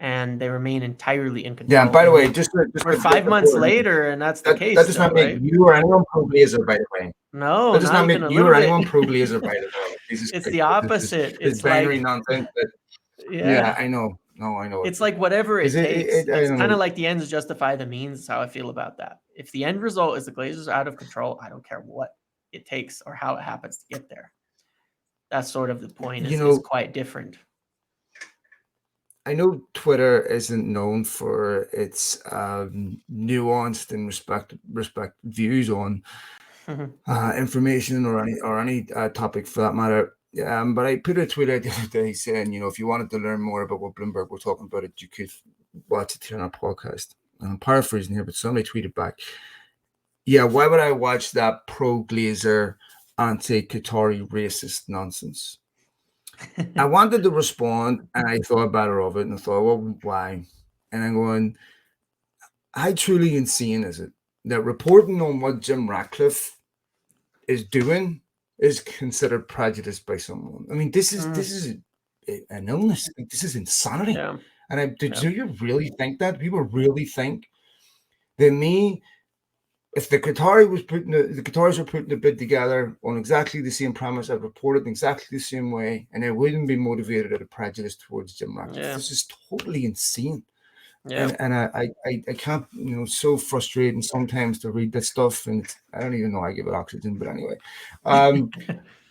and they remain entirely in control. Yeah, and by the way, just we're 5 months later, and that's the case. That does not make right? you or anyone pro Glazer, by the way. No, that does not not make even a you little or bit. anyone pro Glazer, by the way. It's the opposite. It's binary nonsense. Yeah, I know. No, I know. It's like whatever it takes. It's kind of know. like the ends justify the means. Is how I feel about that. If the end result is the Glazers are out of control, I don't care what it takes or how it happens to get there. That's sort of the point. It's quite different. I know Twitter isn't known for its nuanced and respect views on information or any topic for that matter. But I put a tweet out the other day saying, if you wanted to learn more about what Bloomberg were talking about, you could watch it here on our podcast. And I'm paraphrasing here, but somebody tweeted back, yeah, why would I watch that pro-Glazer, anti-Qatari racist nonsense? I wanted to respond, and I thought better of it, and I thought, well, why? And I'm going, how truly insane is it that reporting on what Jim Ratcliffe is doing is considered prejudice by someone? I mean, this is an illness. This is insanity. Yeah. And do you really think that? People really think that if the Qataris were putting the bid together on exactly the same premise, I'd report it in exactly the same way, and I wouldn't be motivated out of prejudice towards Jim Ratcliffe. Yeah. This is totally insane. Yeah. And I can't, so frustrating sometimes to read this stuff, and I don't even know I give it oxygen, but anyway.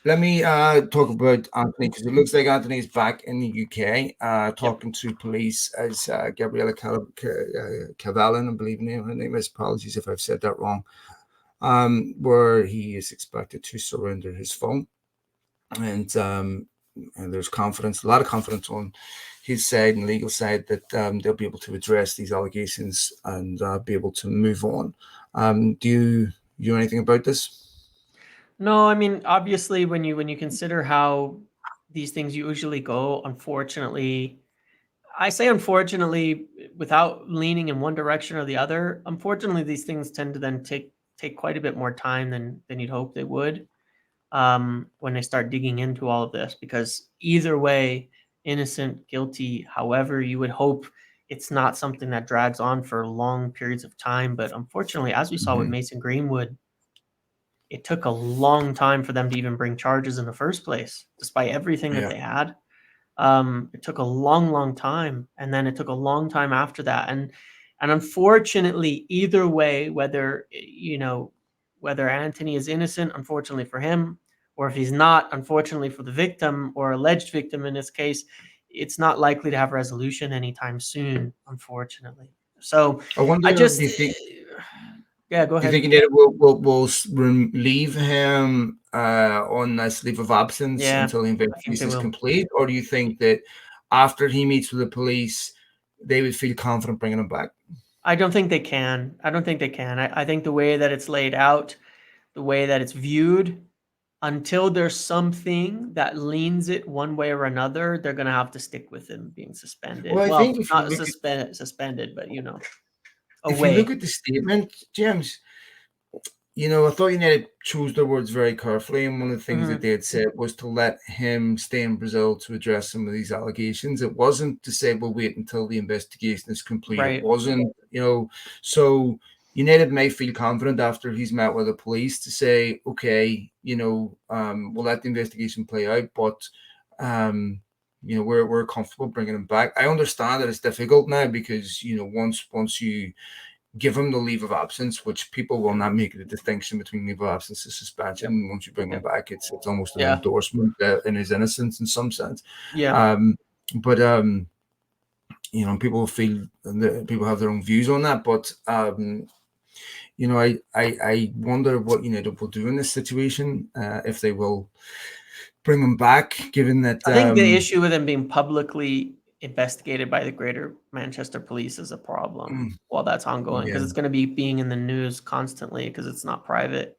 Let me talk about Antony, because it looks like Antony is back in the UK talking to police as Gabriella Cavalin, I believe her name is. Apologies if I've said that wrong. Where he is expected to surrender his phone. And there's a lot of confidence on his side and legal side that they'll be able to address these allegations and be able to move on. Do you know anything about this? No, I mean, obviously, when you consider how these things usually go, unfortunately, I say unfortunately without leaning in one direction or the other. Unfortunately, these things tend to then take quite a bit more time than you'd hope they would when they start digging into all of this, because either way, innocent, guilty, however, you would hope it's not something that drags on for long periods of time. But unfortunately, as we saw with Mason Greenwood, it took a long time for them to even bring charges in the first place, despite everything that they had. It took a long time, and then it took a long time after that. And unfortunately, either way, whether Antony is innocent, unfortunately for him, or if he's not, unfortunately for the victim or alleged victim in this case, it's not likely to have resolution anytime soon, unfortunately. So I wonder, I do just, you think yeah, go do you ahead. think United will leave him on this leave of absence Yeah, until the I think they investigation is will. complete, or do you think that after he meets with the police, they would feel confident bringing him back? I don't think they can. I don't think they can. I think the way that it's laid out, the way that it's viewed, until there's something that leans it one way or another, they're going to have to stick with him being suspended. Well, I Well, think if you not look at suspended, but if you look away. at the statement, James, I thought United chose their words very carefully, and one of the things that Hmm. they had said was to let him stay in Brazil to address some of these allegations. It wasn't to say we'll wait until the investigation is complete. It Right. wasn't, so United may feel confident after he's met with the police to say, okay, we'll let the investigation play out, but we're comfortable bringing him back. I understand that it's difficult now because once you give him the leave of absence, which people will not make the distinction between leave of absence and Yep. suspension. Once you bring him Yep. back, it's almost an Yeah. endorsement in his innocence in some sense. Yeah. But people feel people have their own views on that. But I wonder what United will do in this situation if they will bring him back, given that. I think the issue with him being publicly investigated by the Greater Manchester Police is a problem while that's ongoing, because Yeah. it's going to be being in the news constantly because it's not private.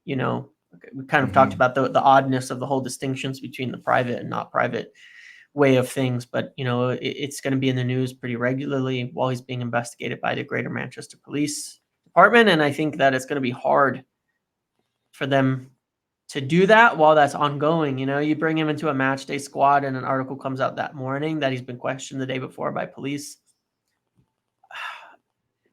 We kind of talked Mm-hmm. about the oddness of the whole distinctions between the private and not private way of things, but it's going to be in the news pretty regularly while he's being investigated by the Greater Manchester Police Department, and I think that it's going to be hard for them to do that while that's ongoing. You bring him into a match day squad and an article comes out that morning that he's been questioned the day before by police.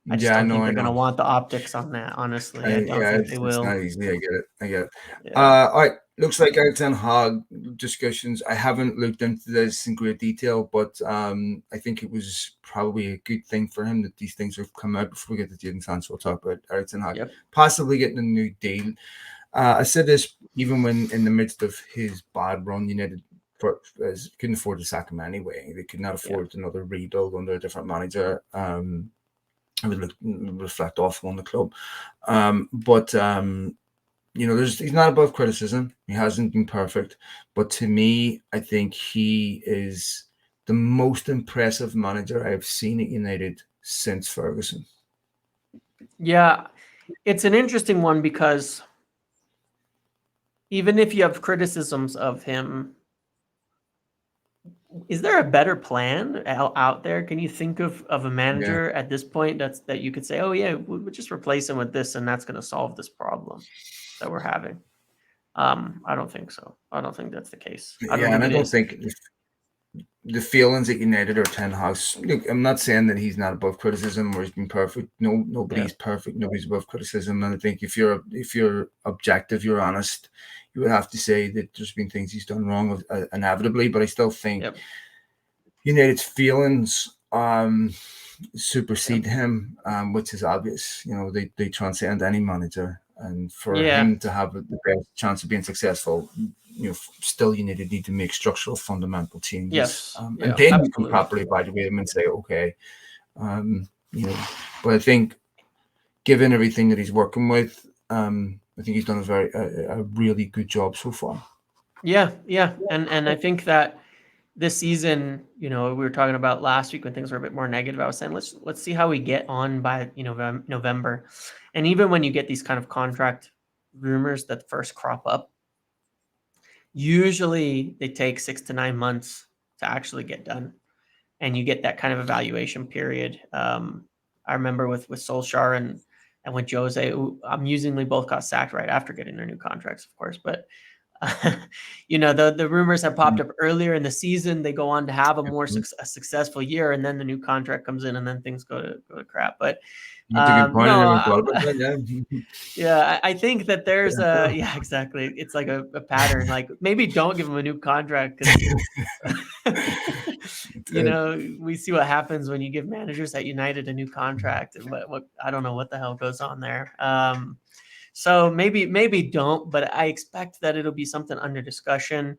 I just Yeah, don't think I they're going to know. want the optics on that. Honestly, I don't Yeah, think they it's not will. easy. I get it. I get it. Yeah. All right. Looks like our Ten Hag discussions. I haven't looked into this in great detail, but I think it was probably a good thing for him that these things have come out before we get to Jadon Sancho. We'll talk about Eric Ten Hag Yep. possibly getting a new deal. I said this even when in the midst of his bad run, United couldn't afford to sack him anyway. They could not afford another rebuild under a different manager. It would reflect awful on the club. But he's not above criticism. He hasn't been perfect. But to me, I think he is the most impressive manager I've seen at United since Ferguson. Yeah. It's an interesting one because even if you have criticisms of him, is there a better plan out there? Can you think of a Yeah. manager at this point that you could say, oh yeah, we'll just replace him with this and that's going to solve this problem that we're having? I don't think so. I don't think that's the case. I don't Yeah, and think I it don't is. think the feelings at United or Ten Hag. Look, I'm not saying that he's not above criticism or he's been perfect. No, nobody's perfect. Nobody's above criticism. And I think if you're objective, you're honest, you would have to say that there's been things he's done wrong inevitably. But I still think Yep. United's feelings supersede Yep. him, which is obvious. They transcend any manager, and for Yeah. him to have the best chance of being successful, still United need to make structural fundamental changes, Yes. and Yeah. then you can Absolutely. properly evaluate him and say, okay, you know. But I think, given everything that he's working with, I think he's done a really good job so far. Yeah. Yeah. And I think that this season, we were talking about last week when things were a bit more negative. I was saying let's see how we get on by November, and even when you get these kind of contract rumors that first crop up, usually they take 6 to 9 months to actually get done, and you get that kind of evaluation period. I remember with Solskjaer and with Jose, who amusingly both got sacked right after getting their new contracts, of course, but the rumors have popped up earlier in the season. They go on to have a successful year, and then the new contract comes in, and then things go to crap. But That's a good point. I no, never thought about that. Yeah. yeah, I think that there's Yeah. yeah, exactly. It's like a pattern. Like maybe don't give them a new contract because we see what happens when you give managers at United a new contract, and what I don't know what the hell goes on there. So maybe don't, but I expect that it'll be something under discussion.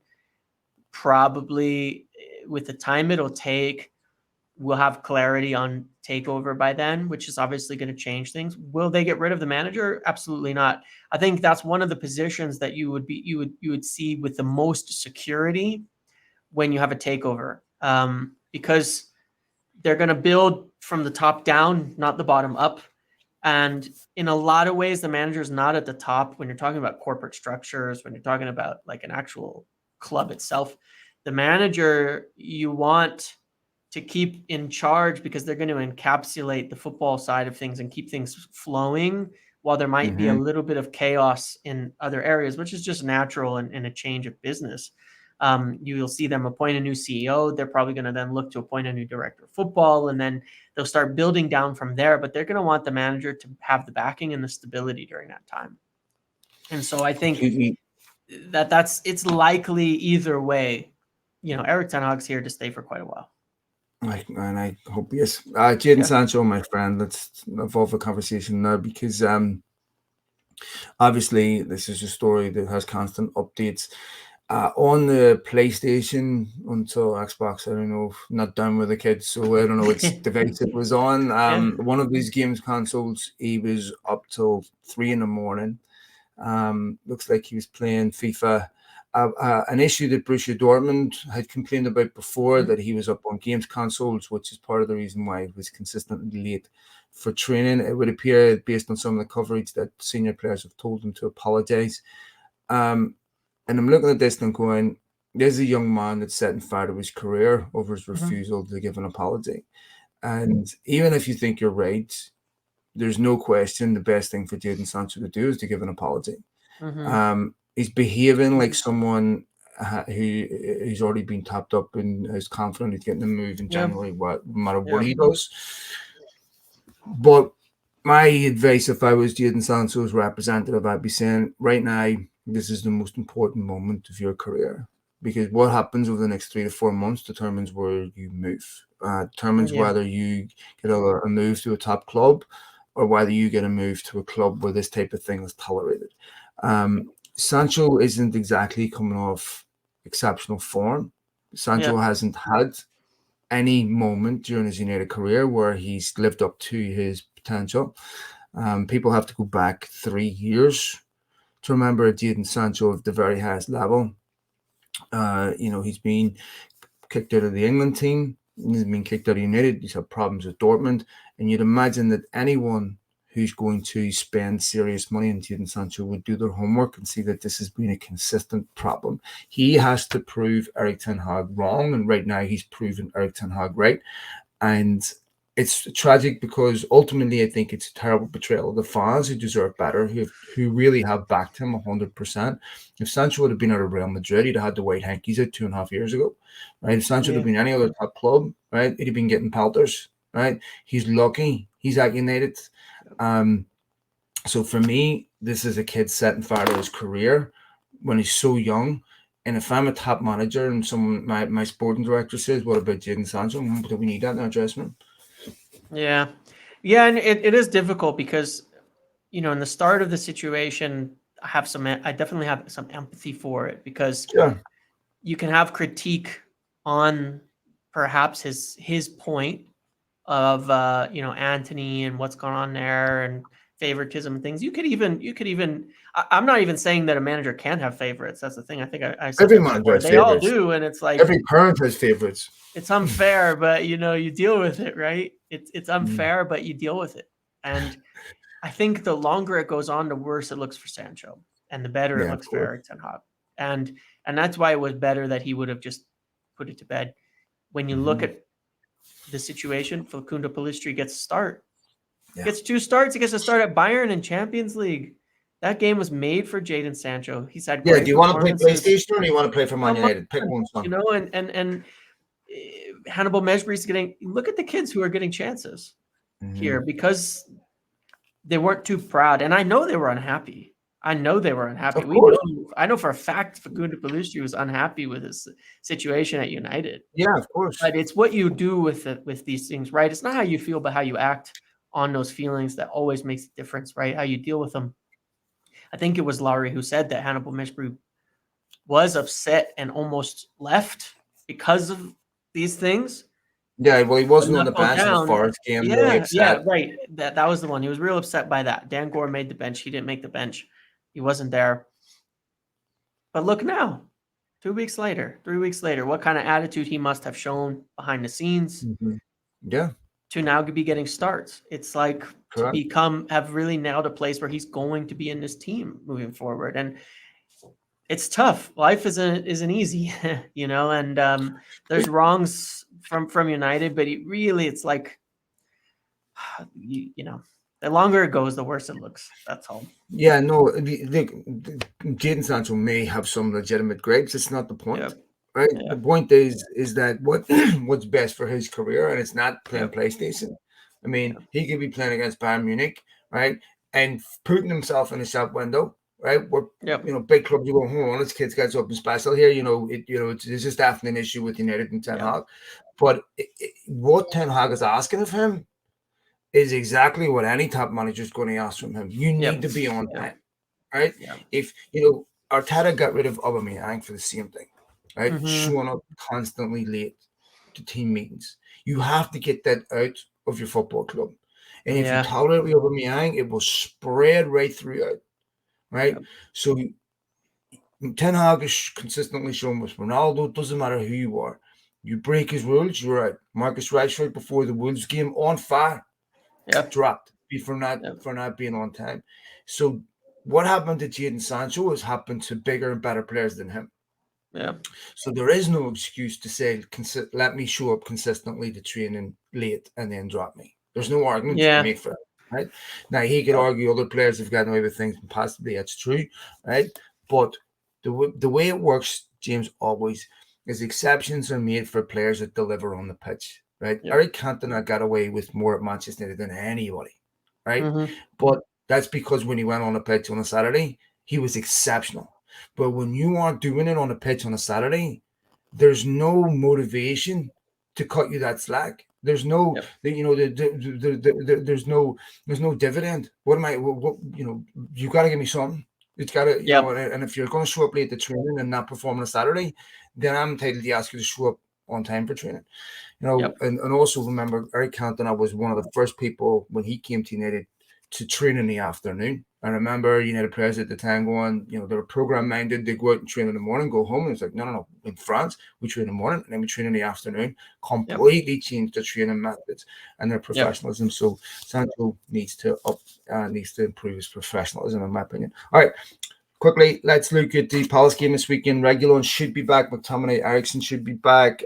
Probably with the time it'll take, we'll have clarity on Takeover by then, which is obviously going to change things. Will they get rid of the manager? Absolutely not. I think that's one of the positions that you would see with the most security when you have a takeover, because they're going to build from the top down, not the bottom up. And in a lot of ways, the manager is not at the top when you're talking about corporate structures, when you're talking about like an actual club itself. The manager you want to keep in charge because they're going to encapsulate the football side of things and keep things flowing while there might be a little bit of chaos in other areas, which is just natural in a change of business. You'll see them appoint a new CEO. They're probably going to then look to appoint a new director of football, and then they'll start building down from there. But they're going to want the manager to have the backing and the stability during that time. And so I think it's likely either way. Eric Ten Hag's here to stay for quite a while. And I hope yes. Jadon Sancho, my friend, let's evolve the conversation now because obviously this is a story that has constant updates. On the PlayStation until Xbox, I don't know, not done with the kids, so I don't know which device it was on. One of these games consoles, he was up till 3 a.m. Looks like he was playing FIFA. An issue that Borussia Dortmund had complained about before, that he was up on games consoles, which is part of the reason why he was consistently late for training. It would appear, based on some of the coverage, that senior players have told him to apologise. And I'm looking at this and going, there's a young man that's setting fire to his career over his refusal to give an apology. And even if you think you're right, there's no question the best thing for Jadon Sancho to do is to give an apology. He's behaving like someone who's already been tapped up and is confident he's getting a move in January, no matter what he does. But my advice, if I was Jadon Sancho's representative, I'd be saying, right now, this is the most important moment of your career, because what happens over the next 3 to 4 months determines where you move, determines whether you get a move to a top club or whether you get a move to a club where this type of thing is tolerated. Sancho isn't exactly coming off exceptional form. Sancho hasn't had any moment during his United career where he's lived up to his potential. People have to go back 3 years to remember Jadon Sancho at the very highest level. He's been kicked out of the England team. He's been kicked out of United. He's had problems with Dortmund. And you'd imagine that anyone who's going to spend serious money on Jadon Sancho would do their homework and see that this has been a consistent problem. He has to prove Eric Ten Hag wrong, and right now he's proven Eric Ten Hag right. And it's tragic because ultimately I think it's a terrible betrayal of the fans who deserve better, who really have backed him 100%. If Sancho would have been out of Real Madrid, he'd have had the white hankies out 2.5 years ago, right? If Sancho would have been any other top club, right, he'd have been getting pelters, right? He's lucky. He's at United. So for me, this is a kid setting fire to his career when he's so young. And if I'm a top manager and my sporting director says, what about Jadon Sancho? Do we need that in our dressing room? Yeah. And it is difficult because, in the start of the situation, I definitely have some empathy for it, because you can have critique on perhaps his point of, Antony and what's going on there and favoritism and things. You could even, I'm not even saying that a manager can't have favorites. That's the thing. I think I said every manager has they favorites. all do. And it's like, every parent has favorites. It's unfair, but you deal with it, right? It's unfair, but you deal with it. And I think the longer it goes on, the worse it looks for Sancho, and the better it looks for Eric Ten Hag. And that's why it was better that he would have just put it to bed. When you look at the situation, Facundo Pellistri gets a start. Gets 2 starts. He gets a start at Bayern in Champions League. That game was made for Jadon Sancho. He's had great do you want to play PlayStation or do you want to play for Man United? Pick one, son. And Hannibal Mejbri look at the kids who are getting chances here, because they weren't too proud. And I know they were unhappy. I know for a fact Facundo Pellistri was unhappy with his situation at United. Yeah, of course. But it's what you do with these things, right? It's not how you feel, but how you act on those feelings that always makes a difference, right? How you deal with them. I think it was Laurie who said that Hannibal Mejbri was upset and almost left because of these things. Yeah, well, he But wasn't on the knuckle bench in the down. Forest game, really Yeah, yeah, upset. right. That was the one. He was real upset by that. Dan Gore made the bench. He didn't make the bench. He wasn't there. But look now, 2 weeks later, 3 weeks later, what kind of attitude he must have shown behind the scenes Mhm. Yeah, to now be getting starts. It's like to correct. have really nailed a place where he's going to be in this team moving forward. And it's tough. Life isn't easy, and there's wrongs from United, but it's like the longer it goes, the worse it looks. That's all. Yeah, no, Jadon Sancho may have some legitimate gripes. It's not the Yeah. point, right? Yeah. The point is that what's best for his career, and it's not playing Yep. PlayStation. I mean, Yeah. he could be playing against Bayern Munich, right, and putting himself in a shop window, right? Where Yep. big clubs, you go, hold on, this kid's got something special here. It's just often an issue with United and Ten Yeah. Hag, but what Ten Hag is asking of him is exactly what any top manager is going to ask from him. You need Yep. to be on Yeah. time, right? Yeah. If Arteta got rid of Aubameyang for the same thing, right? Mm-hmm. Showing up constantly late to team meetings. You have to get that out of your football club. And if you Yeah. tolerate Aubameyang, it will spread right throughout, right? Yep. So Ten Hag is consistently shown with Ronaldo. It doesn't matter who you are. You break his rules, you're out. Marcus Rashford before the Wolves game on fire, Yep. dropped Yep. for not being on time. So what happened to Jadon Sancho has happened to bigger and better players than him. Yeah. So there is no excuse to say, let me show up consistently to training late and then drop me. There's no argument you can Yeah. make for it, right? Now, he could Yep. argue other players have gotten away with things, and possibly that's true, right? But the way it works, James, always is exceptions are made for players that deliver on the pitch, right? Yep. Eric Cantona got away with more at Manchester United than anybody, right? Mm-hmm. But that's because when he went on the pitch on a Saturday, he was exceptional. But when you aren't doing it on the pitch on a Saturday, there's no motivation to cut you that slack. There's no, Yep. there's no dividend. What am I? You got to give me something. It's got to, Yep. and if you're going to show up late to training and not perform on a Saturday, then I'm entitled to ask you to show up on time for training. Yep. And also remember, Eric Cantona was one of the first people when he came to United to train in the afternoon. I remember United players at the time going, they were program minded. They go out and train in the morning, go home. And it's like, no. In France, we train in the morning and then we train in the afternoon. Yep. Completely changed their training methods and their Yep. professionalism. So Sancho needs to improve his professionalism, in my opinion. All right. Quickly, let's look at the Palace game this weekend. Reguilon should be back. McTominay, Ericsson should be back.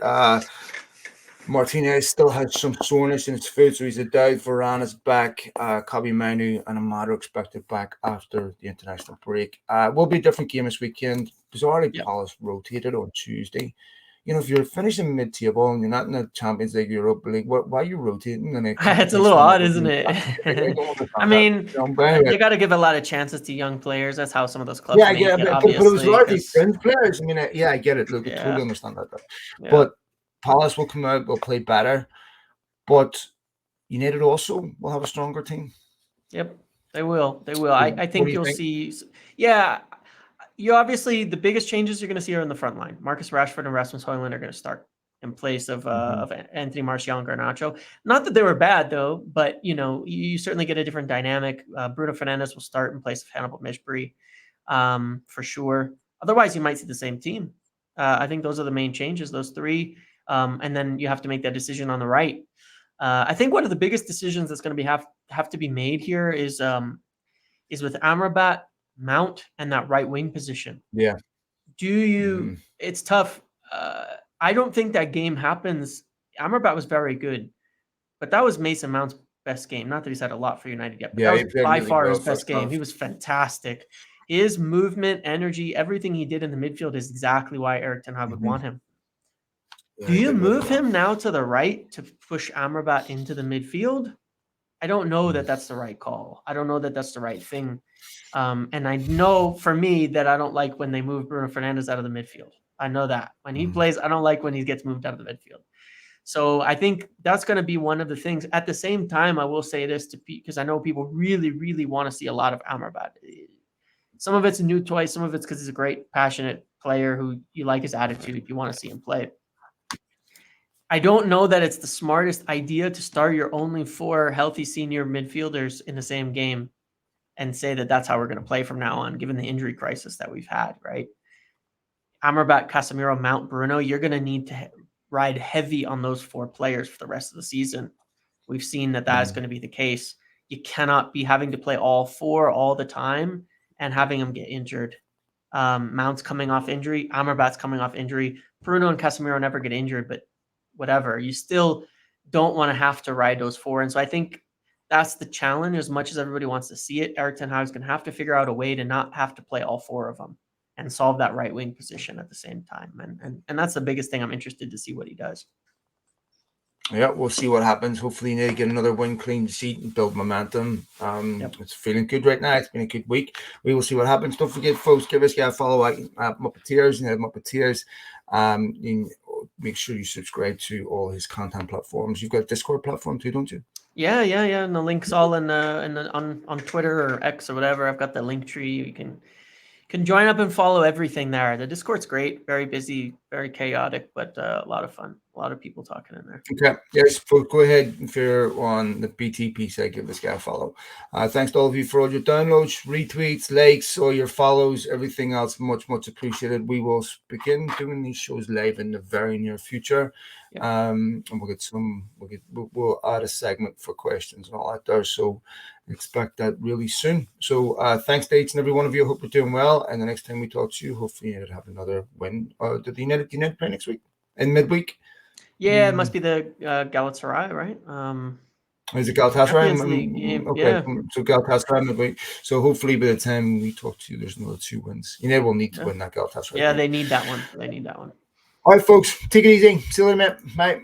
Martinez still has some soreness in his foot, so he's a doubt. Varane is back. Kobe Manu and Amado expected back after the international break. Will be a different game this weekend. Bizarrely, Yep. Palace rotated on Tuesday. If you're finishing mid-table and you're not in the Champions League, Europa League, why are you rotating in a It's a competition little on the odd, isn't opening? it? I don't I understand that. mean, But anyway, you got to give a lot of chances to young players. That's how some of those clubs yeah, I make get it, it, but it was obviously. largely Because fringe players. I mean, I get it. Look, I totally yeah, understand that. yeah, But Palace will come out, will play better. But United also will have a stronger team. yep, they will. They will. So I what do think you you'll think? see. Yeah, you obviously the biggest changes you're going to see are in the front line. Marcus Rashford and Rasmus Højlund are going to start in place Mm-hmm. of Anthony Martial and Garnacho. Not that they were bad though, but you certainly get a different dynamic. Bruno Fernandes will start in place of Hannibal Mejbri, for sure. Otherwise, you might see the same team. I think those are the main changes. Those three, and then you have to make that decision on the right. I think one of the biggest decisions that's going to have to be made here is with Amrabat, Mount, and that right wing position. Yeah. Do you? Mm-hmm. It's tough. I don't think that game happens. Amrabat was very good, but that was Mason Mount's best game. Not that he's had a lot for United yet, but that Yeah, was he played by really far well his best first game. half. He was fantastic. His movement, energy, everything he did in the midfield is exactly why Eric Ten Hag would Mm-hmm. want him. Do Yeah, he you did really move well. him now to the right to push Amrabat into the midfield? I don't know that that's the right call. I don't know that that's the right thing. And I know for me that I don't like when they move Bruno Fernandes out of the midfield. I know that. When he Mm-hmm. plays, I don't like when he gets moved out of the midfield. So I think that's going to be one of the things. At the same time, I will say this to because I know people really, really want to see a lot of Amrabat. Some of it's a new toy. Some of it's because he's a great, passionate player who you like his attitude. You want to see him play. I don't know that it's the smartest idea to start your only 4 healthy senior midfielders in the same game and say that that's how we're going to play from now on, given the injury crisis that we've had, right? Amrabat, Casemiro, Mount, Bruno, you're going to need to ride heavy on those 4 players for the rest of the season. We've seen that is going to be the case. You cannot be having to play all 4 all the time and having them get injured. Mount's coming off injury. Amrabat's coming off injury. Bruno and Casemiro never get injured, but whatever. You still don't want to have to ride those 4. And so I think that's the challenge. As much as everybody wants to see it, Erik ten Hag's going to have to figure out a way to not have to play all 4 of them and solve that right wing position at the same time. And that's the biggest thing. I'm interested to see what he does. Yeah, we'll see what happens. Hopefully, they get another win, clean sheet, and build momentum. It's feeling good right now. It's been a good week. We will see what happens. Don't forget, folks, give us a follow at Muppetiers and Muppetiers. Make sure you subscribe to all his content platforms. You've got a Discord platform too, don't you? Yeah. And the link's all on Twitter or X or whatever. I've got the link tree. You can join up and follow everything there. The Discord's great, very busy, very chaotic, but a lot of fun. A lot of people talking in there. Okay. Yes, folks, go ahead if you're on the BTP side, give this guy a follow. Thanks to all of you for all your downloads, retweets, likes, all your follows, everything else. Much, much appreciated. We will begin doing these shows live in the very near future. Yep. And we'll add a segment for questions and all that there. So expect that really soon. So thanks to each and every one of you. Hope you're doing well. And the next time we talk to you, hopefully you'll have another win. Did the United play next week? In midweek? Yeah, it must be the Galatasaray, right? Is it Galatasaray? Okay, yeah. So Galatasaray midweek. So hopefully by the time we talk to you, there's another 2 wins. United will need to win that Galatasaray. Yeah, they need that one. They need that one. All right, folks, take it easy. See you later, mate. Bye.